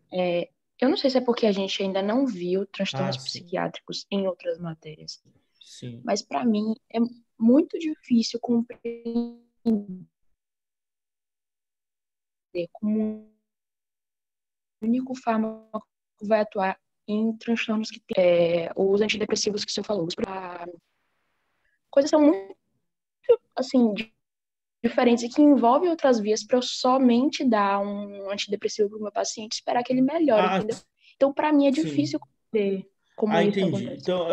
Eu não sei se é porque a gente ainda não viu Ah, transtornos sim, psiquiátricos em outras matérias, sim. mas para mim é muito difícil compreender como um único fármaco vai atuar em transtornos que tem os antidepressivos que o senhor falou. Coisas são muito, assim, diferentes e que envolvem outras vias para eu somente dar um antidepressivo para o meu paciente e esperar que ele melhore, Ah, entendeu? Então, para mim, é sim. difícil compreender como Ah, isso entendi. acontece. Então,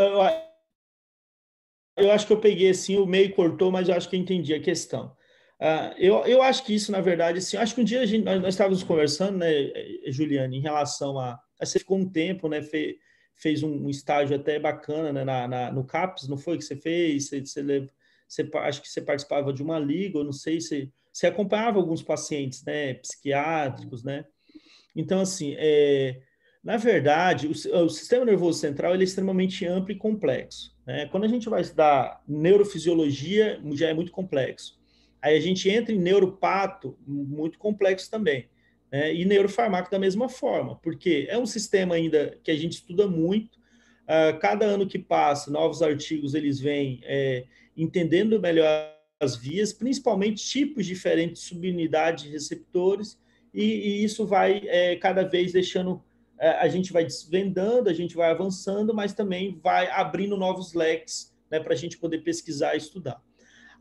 eu acho que eu peguei assim, o meio cortou, mas eu acho que eu entendi a questão. Eu acho que isso, na verdade, assim, acho que um dia nós estávamos conversando, né, Juliane, em relação a. Você ficou um tempo, né, fez um estágio até bacana, né, no CAPES, não foi que você fez? Acho que você participava de uma liga, eu não sei se você acompanhava alguns pacientes, né, psiquiátricos, né? Então, assim, na verdade, o sistema nervoso central ele é extremamente amplo e complexo, né? Quando a gente vai estudar neurofisiologia, já é muito complexo. Aí a gente entra em neuropato, muito complexo também, né? E neurofarmaco da mesma forma, porque é um sistema ainda que a gente estuda muito. Cada ano que passa, novos artigos eles vêm entendendo melhor as vias, principalmente tipos diferentes de subunidades de receptores, e isso vai cada vez deixando, a gente vai desvendando, a gente vai avançando, mas também vai abrindo novos leques, né, para a gente poder pesquisar e estudar.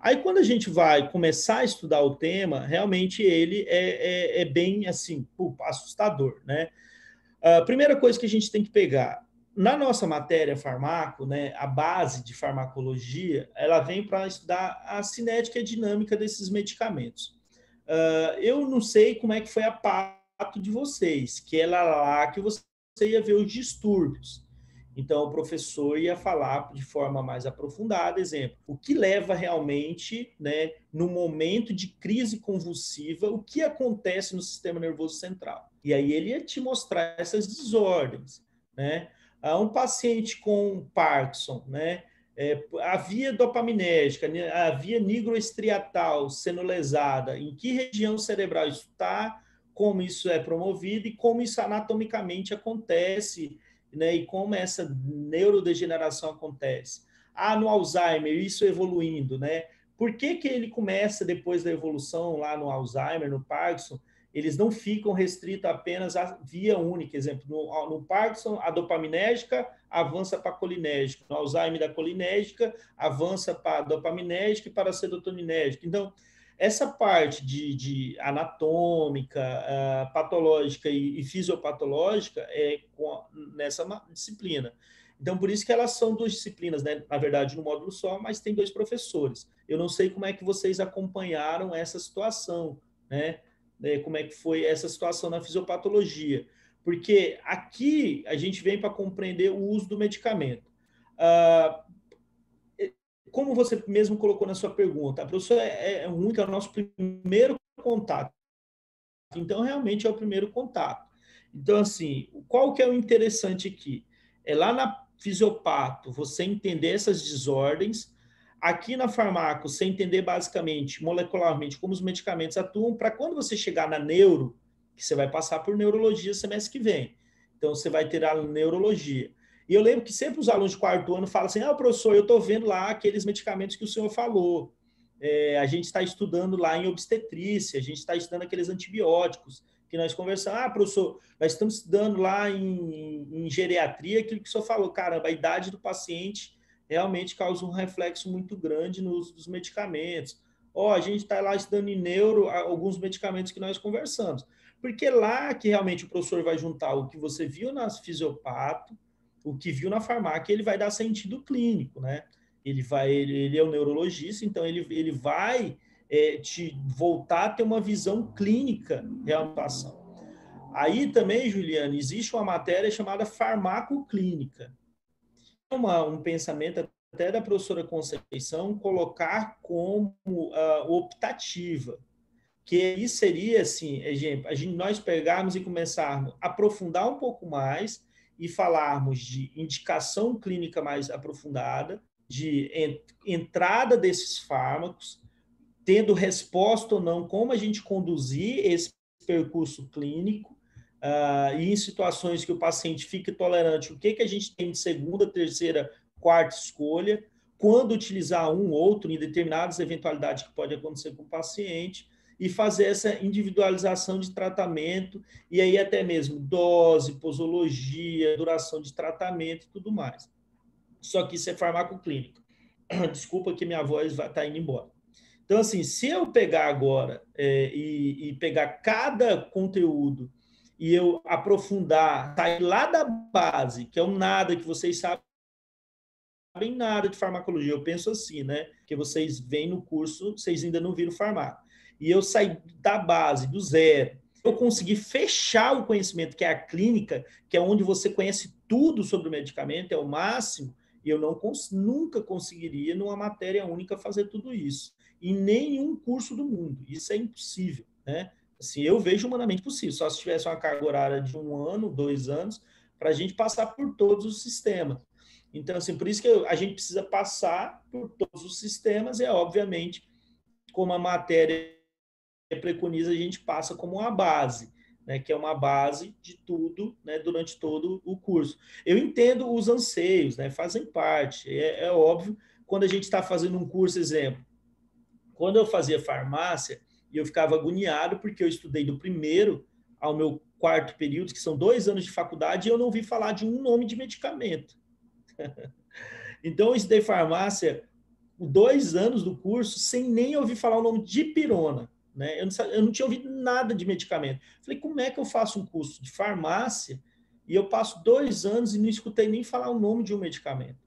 Aí, quando a gente vai começar a estudar o tema, realmente ele é bem, assim, assustador, né? A primeira coisa que a gente tem que pegar, na nossa matéria farmaco, né, a base de farmacologia, ela vem para estudar a cinética e dinâmica desses medicamentos. Eu não sei como é que foi a pato de vocês, que era lá que você ia ver os distúrbios. Então, o professor ia falar de forma mais aprofundada, exemplo, o que leva realmente, né, no momento de crise convulsiva, o que acontece no sistema nervoso central. E aí ele ia te mostrar essas desordens, né? Um paciente com Parkinson, né? A via dopaminérgica, a via nigroestriatal sendo lesada, em que região cerebral isso está, como isso é promovido e como isso anatomicamente acontece, né, e como essa neurodegeneração acontece. No Alzheimer, isso evoluindo, né? Por que ele começa depois da evolução lá no Alzheimer, no Parkinson, eles não ficam restritos apenas à via única? Exemplo, no Parkinson, a dopaminérgica avança para a colinérgica. No Alzheimer, da colinérgica avança para a dopaminérgica e para a serotoninérgica. Então, essa parte de anatômica, patológica e fisiopatológica é nessa disciplina. Então, por isso que elas são duas disciplinas, né? Na verdade, no módulo só, mas tem 2 professores. Eu não sei como é que vocês acompanharam essa situação, né? Como é que foi essa situação na fisiopatologia. Porque aqui a gente vem para compreender o uso do medicamento. Como você mesmo colocou na sua pergunta, a professora é única, é o nosso primeiro contato. Então, realmente é o primeiro contato. Então, assim, qual que é o interessante aqui? É lá na fisiopato, você entender essas desordens. Aqui na farmaco, você entender basicamente, molecularmente, como os medicamentos atuam, para quando você chegar na neuro, que você vai passar por neurologia semestre que vem. Então, você vai ter a neurologia. E eu lembro que sempre os alunos de 4º ano falam assim, professor, eu estou vendo lá aqueles medicamentos que o senhor falou. A gente está estudando lá em obstetrícia, a gente está estudando aqueles antibióticos que nós conversamos. Professor, nós estamos estudando lá em geriatria, aquilo que o senhor falou, caramba, a idade do paciente realmente causa um reflexo muito grande no uso dos medicamentos. A gente está lá estudando em neuro alguns medicamentos que nós conversamos. Porque lá que realmente o professor vai juntar o que você viu nas fisiopato, o que viu na farmácia, ele vai dar sentido clínico, né? Ele é um neurologista, então ele vai te voltar a ter uma visão clínica da situação. Aí também, Juliana, existe uma matéria chamada farmacoclínica. É um pensamento até da professora Conceição colocar como optativa, que aí seria assim, nós pegarmos e começarmos a aprofundar um pouco mais e falarmos de indicação clínica mais aprofundada, de entrada desses fármacos, tendo resposta ou não, como a gente conduzir esse percurso clínico, e em situações que o paciente fique tolerante, o que a gente tem de segunda, terceira, quarta escolha, quando utilizar um ou outro em determinadas eventualidades que pode acontecer com o paciente, e fazer essa individualização de tratamento, e aí até mesmo dose, posologia, duração de tratamento e tudo mais. Só que isso é farmacoclínico. Desculpa que minha voz vai estar indo embora. Então, assim, se eu pegar agora e pegar cada conteúdo e eu aprofundar, sair lá da base, que é o nada que vocês sabem nada de farmacologia, eu penso assim, né? Que vocês vêm no curso, vocês ainda não viram farmácia. E eu saí da base, do zero. Eu consegui fechar o conhecimento, que é a clínica, que é onde você conhece tudo sobre o medicamento, é o máximo, e eu nunca conseguiria, numa matéria única, fazer tudo isso. Em nenhum curso do mundo. Isso é impossível, né? Assim, eu vejo humanamente possível, só se tivesse uma carga horária de 1 ano, 2 anos, para a gente passar por todos os sistemas. Então, assim, por isso que a gente precisa passar por todos os sistemas e, obviamente, como a matéria preconiza, a gente passa como uma base, né, que é uma base de tudo, né, durante todo o curso. Eu entendo os anseios, né, fazem parte, é óbvio, quando a gente está fazendo um curso, exemplo, quando eu fazia farmácia, eu ficava agoniado porque eu estudei do primeiro ao meu 4º período, que são 2 anos de faculdade, e eu não ouvi falar de um nome de medicamento. Então, eu estudei farmácia 2 anos do curso sem nem ouvir falar o nome de dipirona. Né? Eu não tinha ouvido nada de medicamento. Falei, como é que eu faço um curso de farmácia e eu passo 2 anos e não escutei nem falar o nome de um medicamento?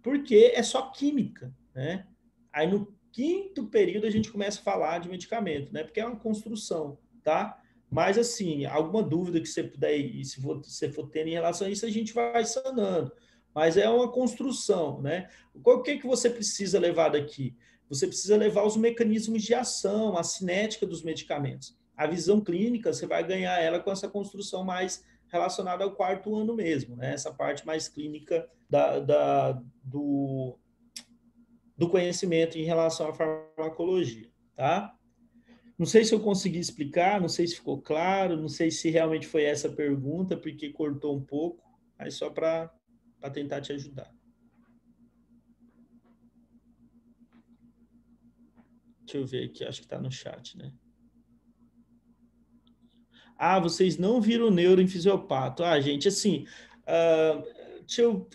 Porque é só química. Né? Aí, no 5º período, a gente começa a falar de medicamento, né? Porque é uma construção, tá? Mas, assim, alguma dúvida que você puder, se você for tendo em relação a isso, a gente vai sanando. mas é uma construção, né? O que você precisa levar daqui? Você precisa levar os mecanismos de ação, a cinética dos medicamentos. A visão clínica, você vai ganhar ela com essa construção mais relacionada ao quarto ano mesmo, né? Essa parte mais clínica do conhecimento em relação à farmacologia, tá? Não sei se eu consegui explicar, não sei se ficou claro, não sei se realmente foi essa pergunta, porque cortou um pouco, mas só para tentar te ajudar. Deixa eu ver aqui, acho que está no chat, né? Ah, vocês não viram neuro em fisiopato. Ah, gente, assim,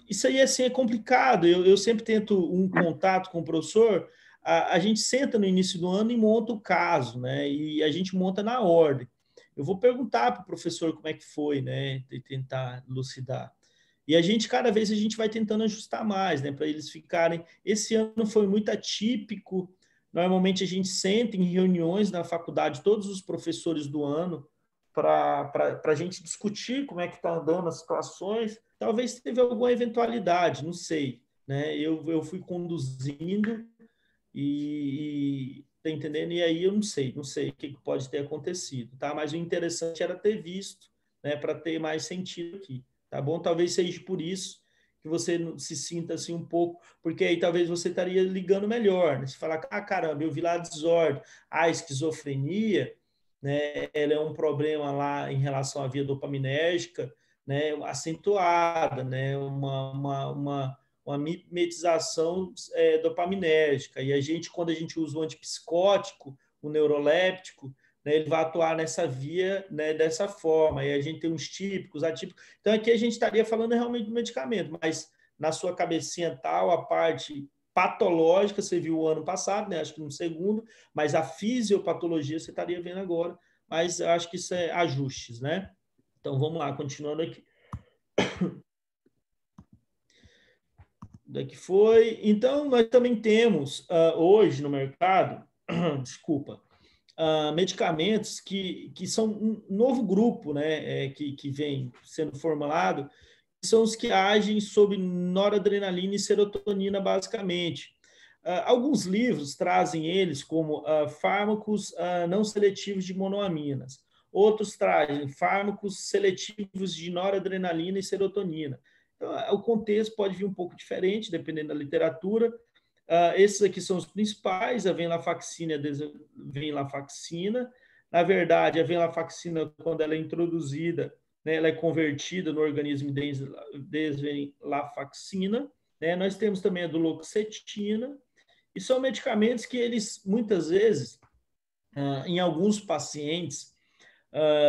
isso aí assim, é complicado. Eu sempre tento um contato com o professor, a gente senta no início do ano e monta o caso, né? E a gente monta na ordem. Eu vou perguntar para o professor como é que foi, né? E tentar elucidar. E a gente, cada vez, a gente vai tentando ajustar mais, né? Para eles ficarem. Esse ano foi muito atípico. Normalmente a gente senta em reuniões na faculdade, todos os professores do ano, para a gente discutir como é que está andando as situações. Talvez teve alguma eventualidade, não sei. Né? Eu fui conduzindo e tá entendendo? E aí eu não sei o que pode ter acontecido, tá? Mas o interessante era ter visto, né, para ter mais sentido aqui, tá bom? Talvez seja por isso que você se sinta assim um pouco, porque aí talvez você estaria ligando melhor, né? Você falar, ah, caramba, eu vi lá a desordem, a esquizofrenia, né, ela é um problema lá em relação à via dopaminérgica, né, acentuada, né, uma mimetização dopaminérgica. E a gente, quando a gente usa o antipsicótico, o neuroléptico, né, ele vai atuar nessa via, né, dessa forma. E a gente tem uns típicos, atípicos. Então, aqui a gente estaria falando realmente do medicamento, mas na sua cabecinha tal, a parte patológica, você viu o ano passado, né, acho que no segundo, mas a fisiopatologia você estaria vendo agora. Mas eu acho que isso é ajustes, né? Então, vamos lá, continuando aqui. Daqui foi. Então, nós também temos hoje no mercado, desculpa, medicamentos que são um novo grupo, né, que vem sendo formulado, que são os que agem sobre noradrenalina e serotonina, basicamente. Alguns livros trazem eles como fármacos não seletivos de monoaminas. Outros trazem fármacos seletivos de noradrenalina e serotonina. Então, o contexto pode vir um pouco diferente, dependendo da literatura. Esses aqui são os principais, a venlafaxina e a desvenlafaxina. Na verdade, a venlafaxina, quando ela é introduzida, né, ela é convertida no organismo em desvenlafaxina. Né? Nós temos também a duloxetina, e são medicamentos que eles, muitas vezes, em alguns pacientes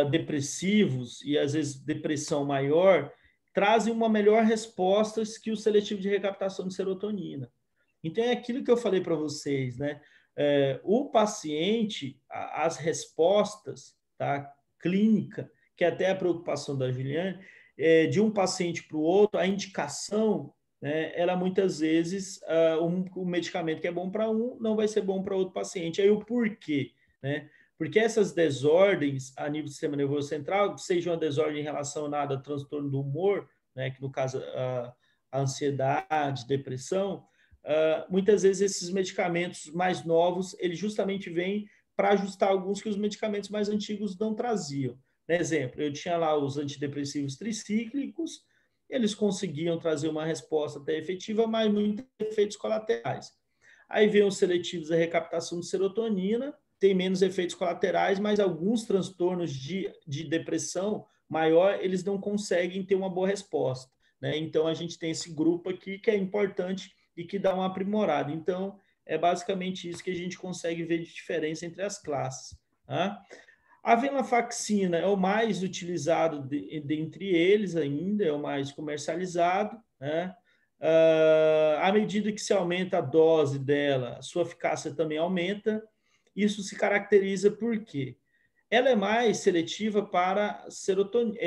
depressivos, e às vezes depressão maior, trazem uma melhor resposta que o seletivo de recaptação de serotonina. Então, é aquilo que eu falei para vocês, né? O paciente, as respostas, tá? Clínica, que é até a preocupação da Juliane, de um paciente para o outro, a indicação, né? Ela muitas vezes, um medicamento que é bom para um, não vai ser bom para outro paciente. Aí o porquê, né? Porque essas desordens a nível do sistema nervoso central, seja uma desordem relacionada ao transtorno do humor, né? Que no caso a ansiedade, depressão, muitas vezes esses medicamentos mais novos, eles justamente vêm para ajustar alguns que os medicamentos mais antigos não traziam. Exemplo, eu tinha lá os antidepressivos tricíclicos, eles conseguiam trazer uma resposta até efetiva, mas muitos efeitos colaterais. Aí vem os seletivos da recaptação de serotonina, tem menos efeitos colaterais, mas alguns transtornos de depressão maior, eles não conseguem ter uma boa resposta. Né? Então, a gente tem esse grupo aqui que é importante e que dá uma aprimorada. Então, é basicamente isso que a gente consegue ver de diferença entre as classes. Tá? A venlafaxina é o mais utilizado dentre eles ainda, é o mais comercializado. Né? À medida que se aumenta a dose dela, a sua eficácia também aumenta. Isso se caracteriza por quê? Ela é mais seletiva para serotonina,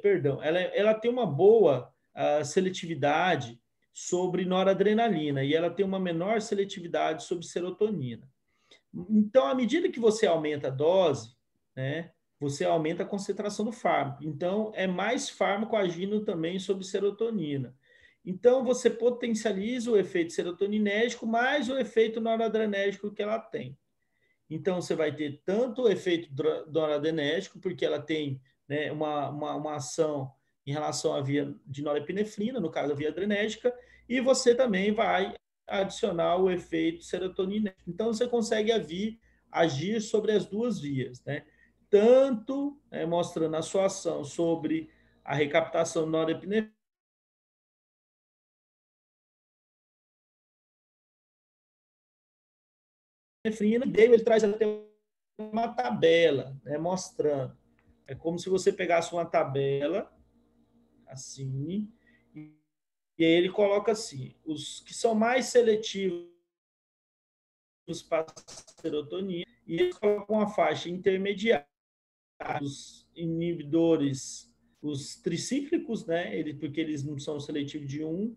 perdão, ela tem uma boa seletividade sobre noradrenalina e ela tem uma menor seletividade sobre serotonina. Então, à medida que você aumenta a dose, né, você aumenta a concentração do fármaco. Então, é mais fármaco agindo também sobre serotonina. Então, você potencializa o efeito serotoninérgico mais o efeito noradrenérgico que ela tem. Então, você vai ter tanto o efeito noradrenérgico, porque ela tem, né, uma ação em relação à via de norepinefrina, no caso, a via adrenérgica, e você também vai adicionar o efeito serotoninérgico. Então, você consegue agir sobre as duas vias, né? Tanto mostrando a sua ação sobre a recaptação de norepinefrina, ele traz até uma tabela, né, mostrando. É como se você pegasse uma tabela, assim, e aí ele coloca assim, os que são mais seletivos para serotonina, e eles colocam uma faixa intermediária, os inibidores, os tricíclicos, né, porque eles não são seletivos de um.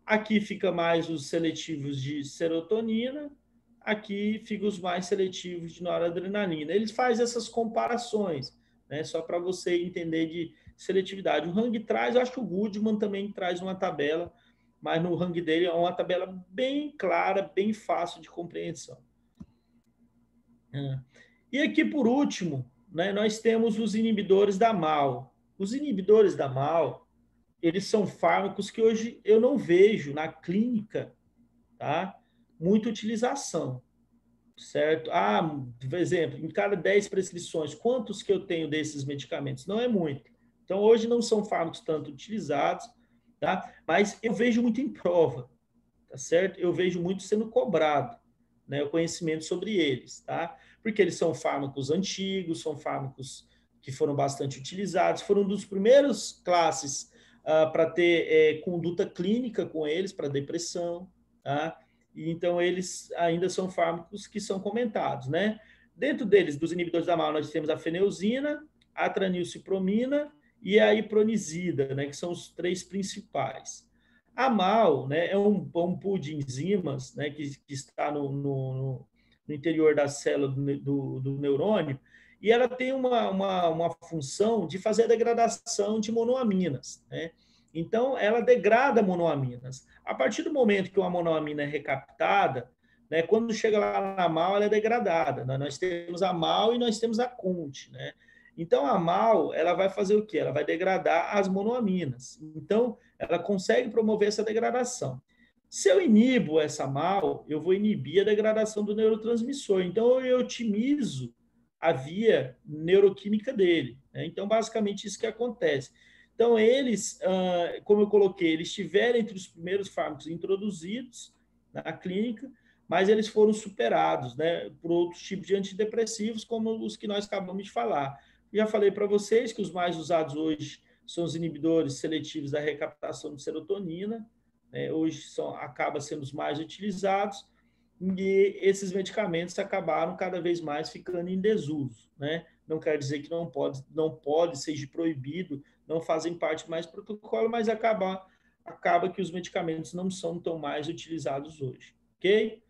Aqui fica mais os seletivos de serotonina, aqui fica os mais seletivos de noradrenalina. Eles fazem essas comparações, né, só para você entender de seletividade. O Hang traz, eu acho que o Goodman também traz uma tabela, mas no Hang dele é uma tabela bem clara, bem fácil de compreensão. E aqui, por último, né, nós temos os inibidores da MAO. Os inibidores da MAO, eles são fármacos que hoje eu não vejo na clínica, tá, muita utilização, certo? Por exemplo, em cada 10 prescrições, quantos que eu tenho desses medicamentos? Não é muito. Então, hoje não são fármacos tanto utilizados, tá? Mas eu vejo muito em prova, tá certo? Eu vejo muito sendo cobrado, né, o conhecimento sobre eles, tá? Porque eles são fármacos antigos, são fármacos que foram bastante utilizados, foram um dos primeiros classes para ter conduta clínica com eles, para depressão, tá? E, então, eles ainda são fármacos que são comentados, né? Dentro deles, dos inibidores da MAO, nós temos a feneuzina, a tranilcipromina e a ipronisida, né, que são os três principais. A MAO, né, é um pool de enzimas, né, que está no interior da célula do neurônio, e ela tem uma função de fazer a degradação de monoaminas, né? Então, ela degrada monoaminas. A partir do momento que uma monoamina é recaptada, né, quando chega lá na MAO, ela é degradada. Né? Nós temos a MAO e nós temos a CONT, né? Então, a MAO, ela vai fazer o quê? Ela vai degradar as monoaminas. Então, ela consegue promover essa degradação. Se eu inibo essa MAO, eu vou inibir a degradação do neurotransmissor. Então, eu otimizo a via neuroquímica dele. Né? Então, basicamente, isso que acontece. Então, eles, como eu coloquei, eles estiveram entre os primeiros fármacos introduzidos na clínica, mas eles foram superados, né, por outros tipos de antidepressivos, como os que nós acabamos de falar. Já falei para vocês que os mais usados hoje são os inibidores seletivos da recaptação de serotonina, né, hoje acaba sendo os mais utilizados, e esses medicamentos acabaram cada vez mais ficando em desuso, né? Não quer dizer que não pode, seja proibido, não fazem parte mais do protocolo, mas acaba que os medicamentos não são tão mais utilizados hoje, ok?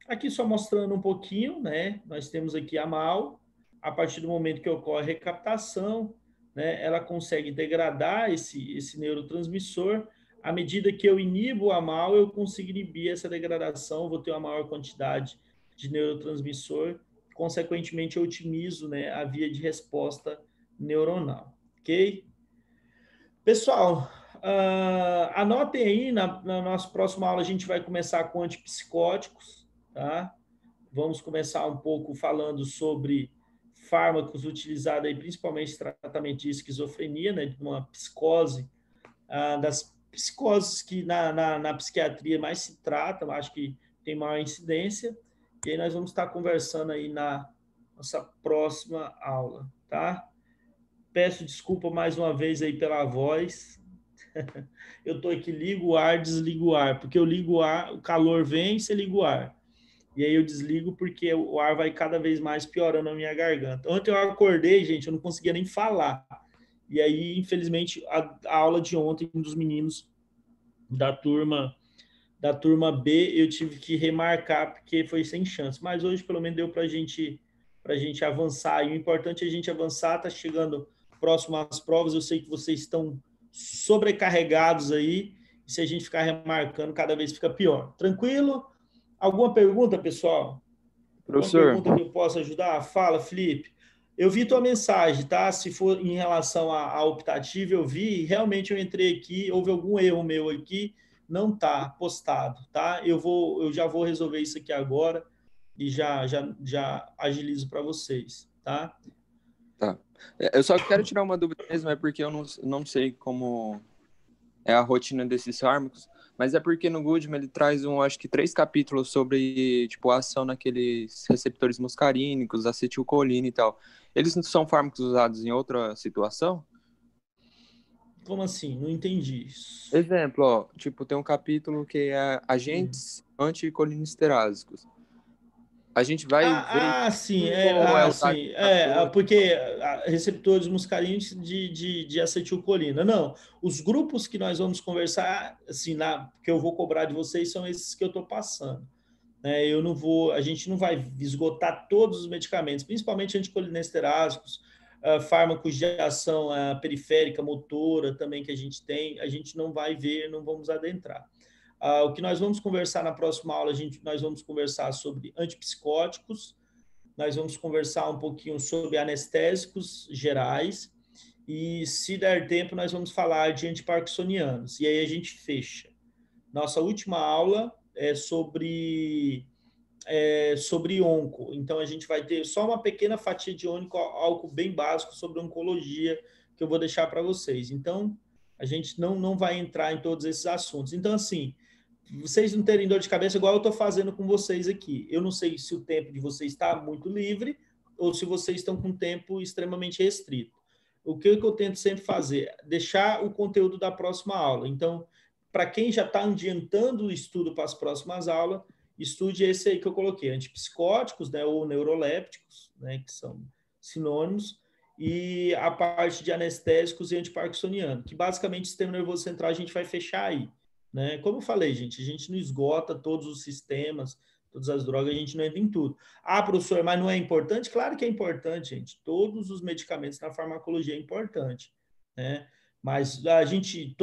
Aqui só mostrando um pouquinho, né? Nós temos aqui a MAO, a partir do momento que ocorre a recaptação, né? Ela consegue degradar esse neurotransmissor. À medida que eu inibo a MAO, eu consigo inibir essa degradação, vou ter uma maior quantidade de neurotransmissor, consequentemente eu otimizo, né, a via de resposta neuronal, ok? Pessoal, anotem aí, na nossa próxima aula a gente vai começar com antipsicóticos, tá? Vamos começar um pouco falando sobre fármacos utilizados aí, principalmente em tratamento de esquizofrenia, né, de uma psicose, das psicoses que na psiquiatria mais se tratam, acho que tem maior incidência, e aí nós vamos estar conversando aí na nossa próxima aula, tá? Peço desculpa mais uma vez aí pela voz. Eu estou aqui, ligo o ar, desligo o ar, porque eu ligo o ar, o calor vem, você liga o ar. E aí eu desligo porque o ar vai cada vez mais piorando a minha garganta. Ontem eu acordei, gente, eu não conseguia nem falar. E aí, infelizmente, a aula de ontem, um dos meninos da turma B, eu tive que remarcar porque foi sem chance. Mas hoje, pelo menos, deu para a gente avançar. E o importante é a gente avançar, está chegando próximo às provas. Eu sei que vocês estão sobrecarregados aí. se a gente ficar remarcando, cada vez fica pior. Tranquilo? Alguma pergunta, pessoal? Alguma Professor, pergunta que eu possa ajudar? Fala, Felipe. Eu vi tua mensagem, tá? Se for em relação à optativa, eu vi, realmente eu entrei aqui, houve algum erro meu aqui, não tá postado, tá? Eu já vou resolver isso aqui agora e já agilizo para vocês, tá? tá. Eu só quero tirar uma dúvida mesmo, é porque eu não sei como é a rotina desses fármacos, mas é porque no Goodman ele traz acho que 3 capítulos sobre, tipo, a ação naqueles receptores muscarínicos, acetilcolina e tal. Eles não são fármacos usados em outra situação? Como assim? Não entendi isso. Exemplo, ó, tipo, tem um capítulo que é agentes anticolinesterásicos. A gente vai ver Sim, como é usado sim, receptor. porque receptores muscarínicos de acetilcolina. Não, os grupos que nós vamos conversar, assim, que eu vou cobrar de vocês são esses que eu estou passando. Né? A gente não vai esgotar todos os medicamentos, principalmente anticolinesterásicos, fármacos de ação periférica, motora também que a gente não vai ver, não vamos adentrar. O que nós vamos conversar na próxima aula, nós vamos conversar sobre antipsicóticos, nós vamos conversar um pouquinho sobre anestésicos gerais e, se der tempo, nós vamos falar de antiparkinsonianos. E aí a gente fecha. Nossa última aula é sobre onco. Então, a gente vai ter só uma pequena fatia de onco, algo bem básico sobre oncologia, que eu vou deixar para vocês. Então, a gente não vai entrar em todos esses assuntos. Então, assim, vocês não terem dor de cabeça igual eu estou fazendo com vocês aqui. Eu não sei se o tempo de vocês está muito livre ou se vocês estão com tempo extremamente restrito. O que eu tento sempre fazer? Deixar o conteúdo da próxima aula. Então, para quem já está adiantando o estudo para as próximas aulas, estude esse aí que eu coloquei, antipsicóticos, né, ou neurolépticos, né, que são sinônimos, e a parte de anestésicos e antiparkinsoniano, que basicamente o sistema nervoso central a gente vai fechar aí. Né? Como eu falei, gente, a gente não esgota todos os sistemas, todas as drogas, a gente não entra em tudo. Professor, mas não é importante? Claro que é importante, gente. Todos os medicamentos na farmacologia é importante, né? Mas a gente,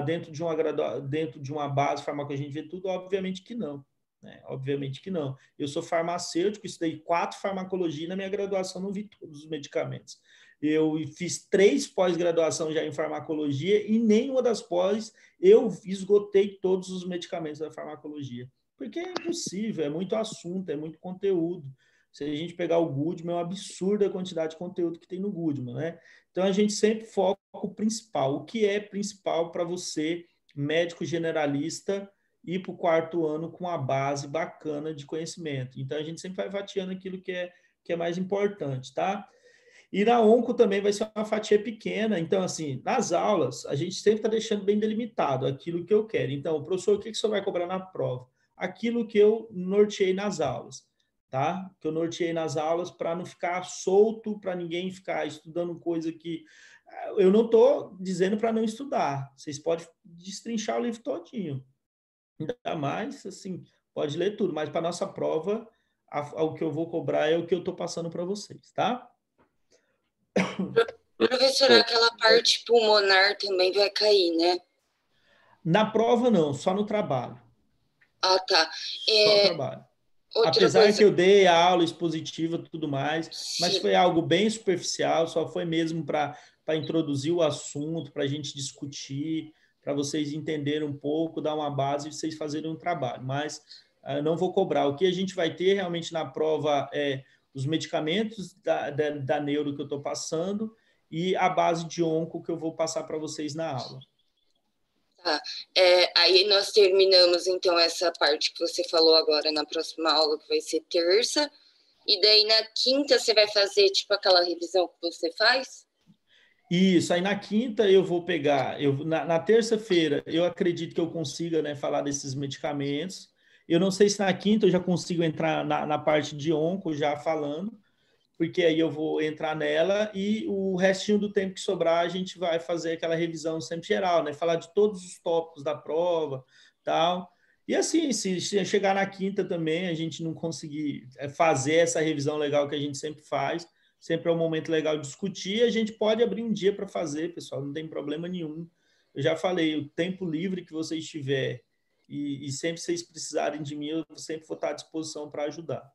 dentro de uma base farmacológica, a gente vê tudo? Obviamente que não. Né? Obviamente que não. Eu sou farmacêutico, estudei 4 farmacologia e na minha graduação não vi todos os medicamentos. Eu fiz 3 pós-graduação já em farmacologia e nenhuma das pós eu esgotei todos os medicamentos da farmacologia. Porque é impossível, é muito assunto, é muito conteúdo. Se a gente pegar o Goodman, é uma absurda a quantidade de conteúdo que tem no Goodman, né? Então, a gente sempre foca o principal. O que é principal para você, médico generalista, ir para o 4º ano com uma base bacana de conhecimento. Então, a gente sempre vai fatiando aquilo que é mais importante, tá? E na onco também vai ser uma fatia pequena. Então, assim, nas aulas, a gente sempre está deixando bem delimitado aquilo que eu quero. Então, professor, o que o senhor vai cobrar na prova? Aquilo que eu norteei nas aulas, tá? Que eu norteei nas aulas para não ficar solto, para ninguém ficar estudando coisa que... Eu não estou dizendo para não estudar. Vocês podem destrinchar o livro todinho. Ainda mais, assim, pode ler tudo. Mas para nossa prova, o que eu vou cobrar é o que eu estou passando para vocês, tá? Professora, aquela parte pulmonar também vai cair, né? Na prova, não, só no trabalho. Ah, tá. Só no trabalho. Outra Apesar coisa... que eu dei a aula expositiva e tudo mais, mas Sim. foi algo bem superficial, só foi mesmo para introduzir o assunto, para a gente discutir, para vocês entenderem um pouco, dar uma base e vocês fazerem um trabalho. Mas não vou cobrar. O que a gente vai ter realmente na prova é os medicamentos da neuro que eu estou passando e a base de onco que eu vou passar para vocês na aula. Tá. Aí nós terminamos, então, essa parte que você falou agora na próxima aula, que vai ser terça. E daí, na quinta, você vai fazer, tipo, aquela revisão que você faz? Isso, aí na quinta eu vou pegar, na terça-feira eu acredito que eu consiga, né, falar desses medicamentos. Eu não sei se na quinta eu já consigo entrar na parte de onco já falando, porque aí eu vou entrar nela e o restinho do tempo que sobrar a gente vai fazer aquela revisão sempre geral, né? Falar de todos os tópicos da prova, tal. E assim, se chegar na quinta também a gente não conseguir fazer essa revisão legal que a gente sempre faz, sempre é um momento legal de discutir, a gente pode abrir um dia para fazer, pessoal, não tem problema nenhum. eu já falei, o tempo livre que vocês tiver e sempre vocês precisarem de mim, eu sempre vou estar à disposição para ajudar.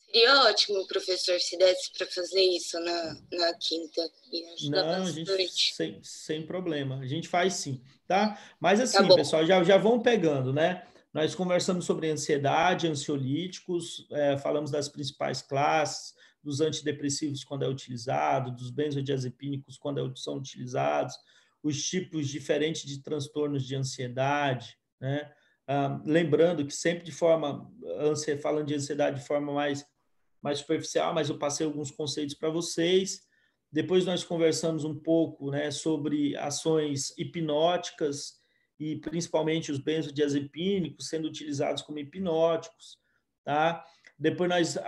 Seria ótimo, professor, se desse para fazer isso na quinta. Ia ajudar bastante. Gente, sem problema. A gente faz sim, tá? Mas assim, Tá pessoal, já vão pegando, né? Nós conversamos sobre ansiedade, ansiolíticos, falamos das principais classes, dos antidepressivos quando é utilizado, dos benzodiazepínicos quando são utilizados, os tipos diferentes de transtornos de ansiedade, né? Lembrando que sempre de forma, falando de ansiedade de forma mais superficial, mas eu passei alguns conceitos para vocês. Depois nós conversamos um pouco, né, sobre ações hipnóticas e principalmente os benzodiazepínicos sendo utilizados como hipnóticos, tá? Depois nós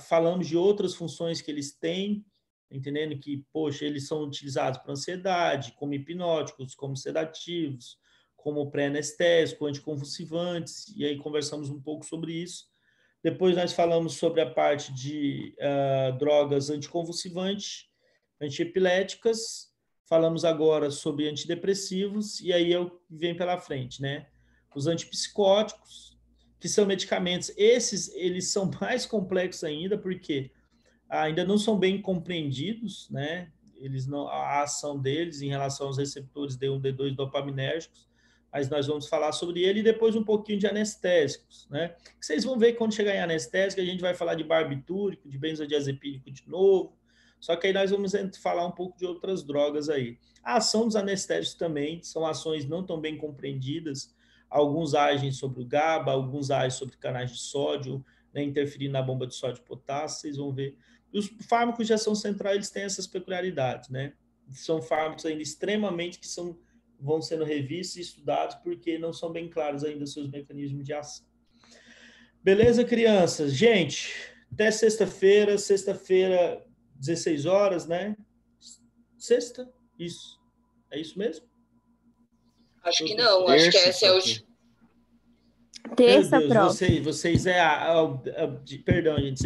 falamos de outras funções que eles têm, entendendo que, poxa, eles são utilizados para ansiedade, como hipnóticos, como sedativos, como pré-anestésicos, anticonvulsivantes, e aí conversamos um pouco sobre isso. Depois nós falamos sobre a parte de drogas anticonvulsivantes, antiepiléticas, falamos agora sobre antidepressivos, e aí eu venho pela frente, né? Os antipsicóticos, que são medicamentos, eles são mais complexos ainda, porque ainda não são bem compreendidos, né? A ação deles em relação aos receptores D1, D2 dopaminérgicos, mas nós vamos falar sobre ele e depois um pouquinho de anestésicos, né? Vocês vão ver que quando chegar em anestésico, a gente vai falar de barbitúrico, de benzodiazepínico de novo, só que aí nós vamos falar um pouco de outras drogas aí. A ação dos anestésicos também são ações não tão bem compreendidas, alguns agem sobre o GABA, alguns agem sobre canais de sódio, né, interferindo na bomba de sódio e potássio, vocês vão ver. E os fármacos de ação central, eles têm essas peculiaridades, né? São fármacos ainda extremamente que vão sendo revistos e estudados porque não são bem claros ainda os seus mecanismos de ação. Beleza, crianças? Gente, até sexta-feira, 16 horas, né? Sexta? Isso. É isso mesmo? Acho que não, acho que essa é a última. Terça, Meu Deus, prof. vocês perdão, gente,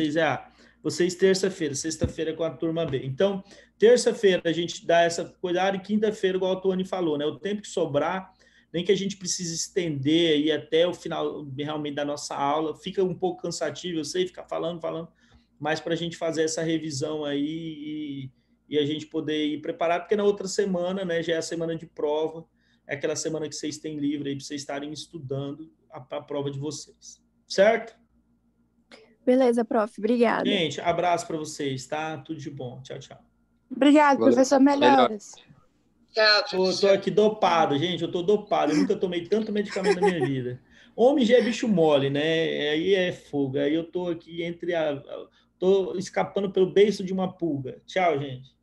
vocês terça-feira, sexta-feira com a turma B. Então, terça-feira a gente dá essa cuidado e quinta-feira, igual o Tony falou, né? O tempo que sobrar, nem que a gente precise estender aí até o final realmente da nossa aula, fica um pouco cansativo, eu sei, ficar falando, mas para a gente fazer essa revisão aí e a gente poder ir preparado, porque na outra semana, né, já é a semana de prova, é aquela semana que vocês têm livre aí para vocês estarem estudando a prova de vocês. Certo? Beleza, prof. Obrigada. Gente, abraço para vocês, tá? Tudo de bom. Tchau, tchau. Obrigado, professor. Melhoras. Tchau, Tô aqui dopado, gente. Eu tô dopado. Eu nunca tomei tanto medicamento na minha vida. Homem já é bicho mole, né? Aí é fogo. Aí eu tô aqui tô escapando pelo beiço de uma pulga. Tchau, gente.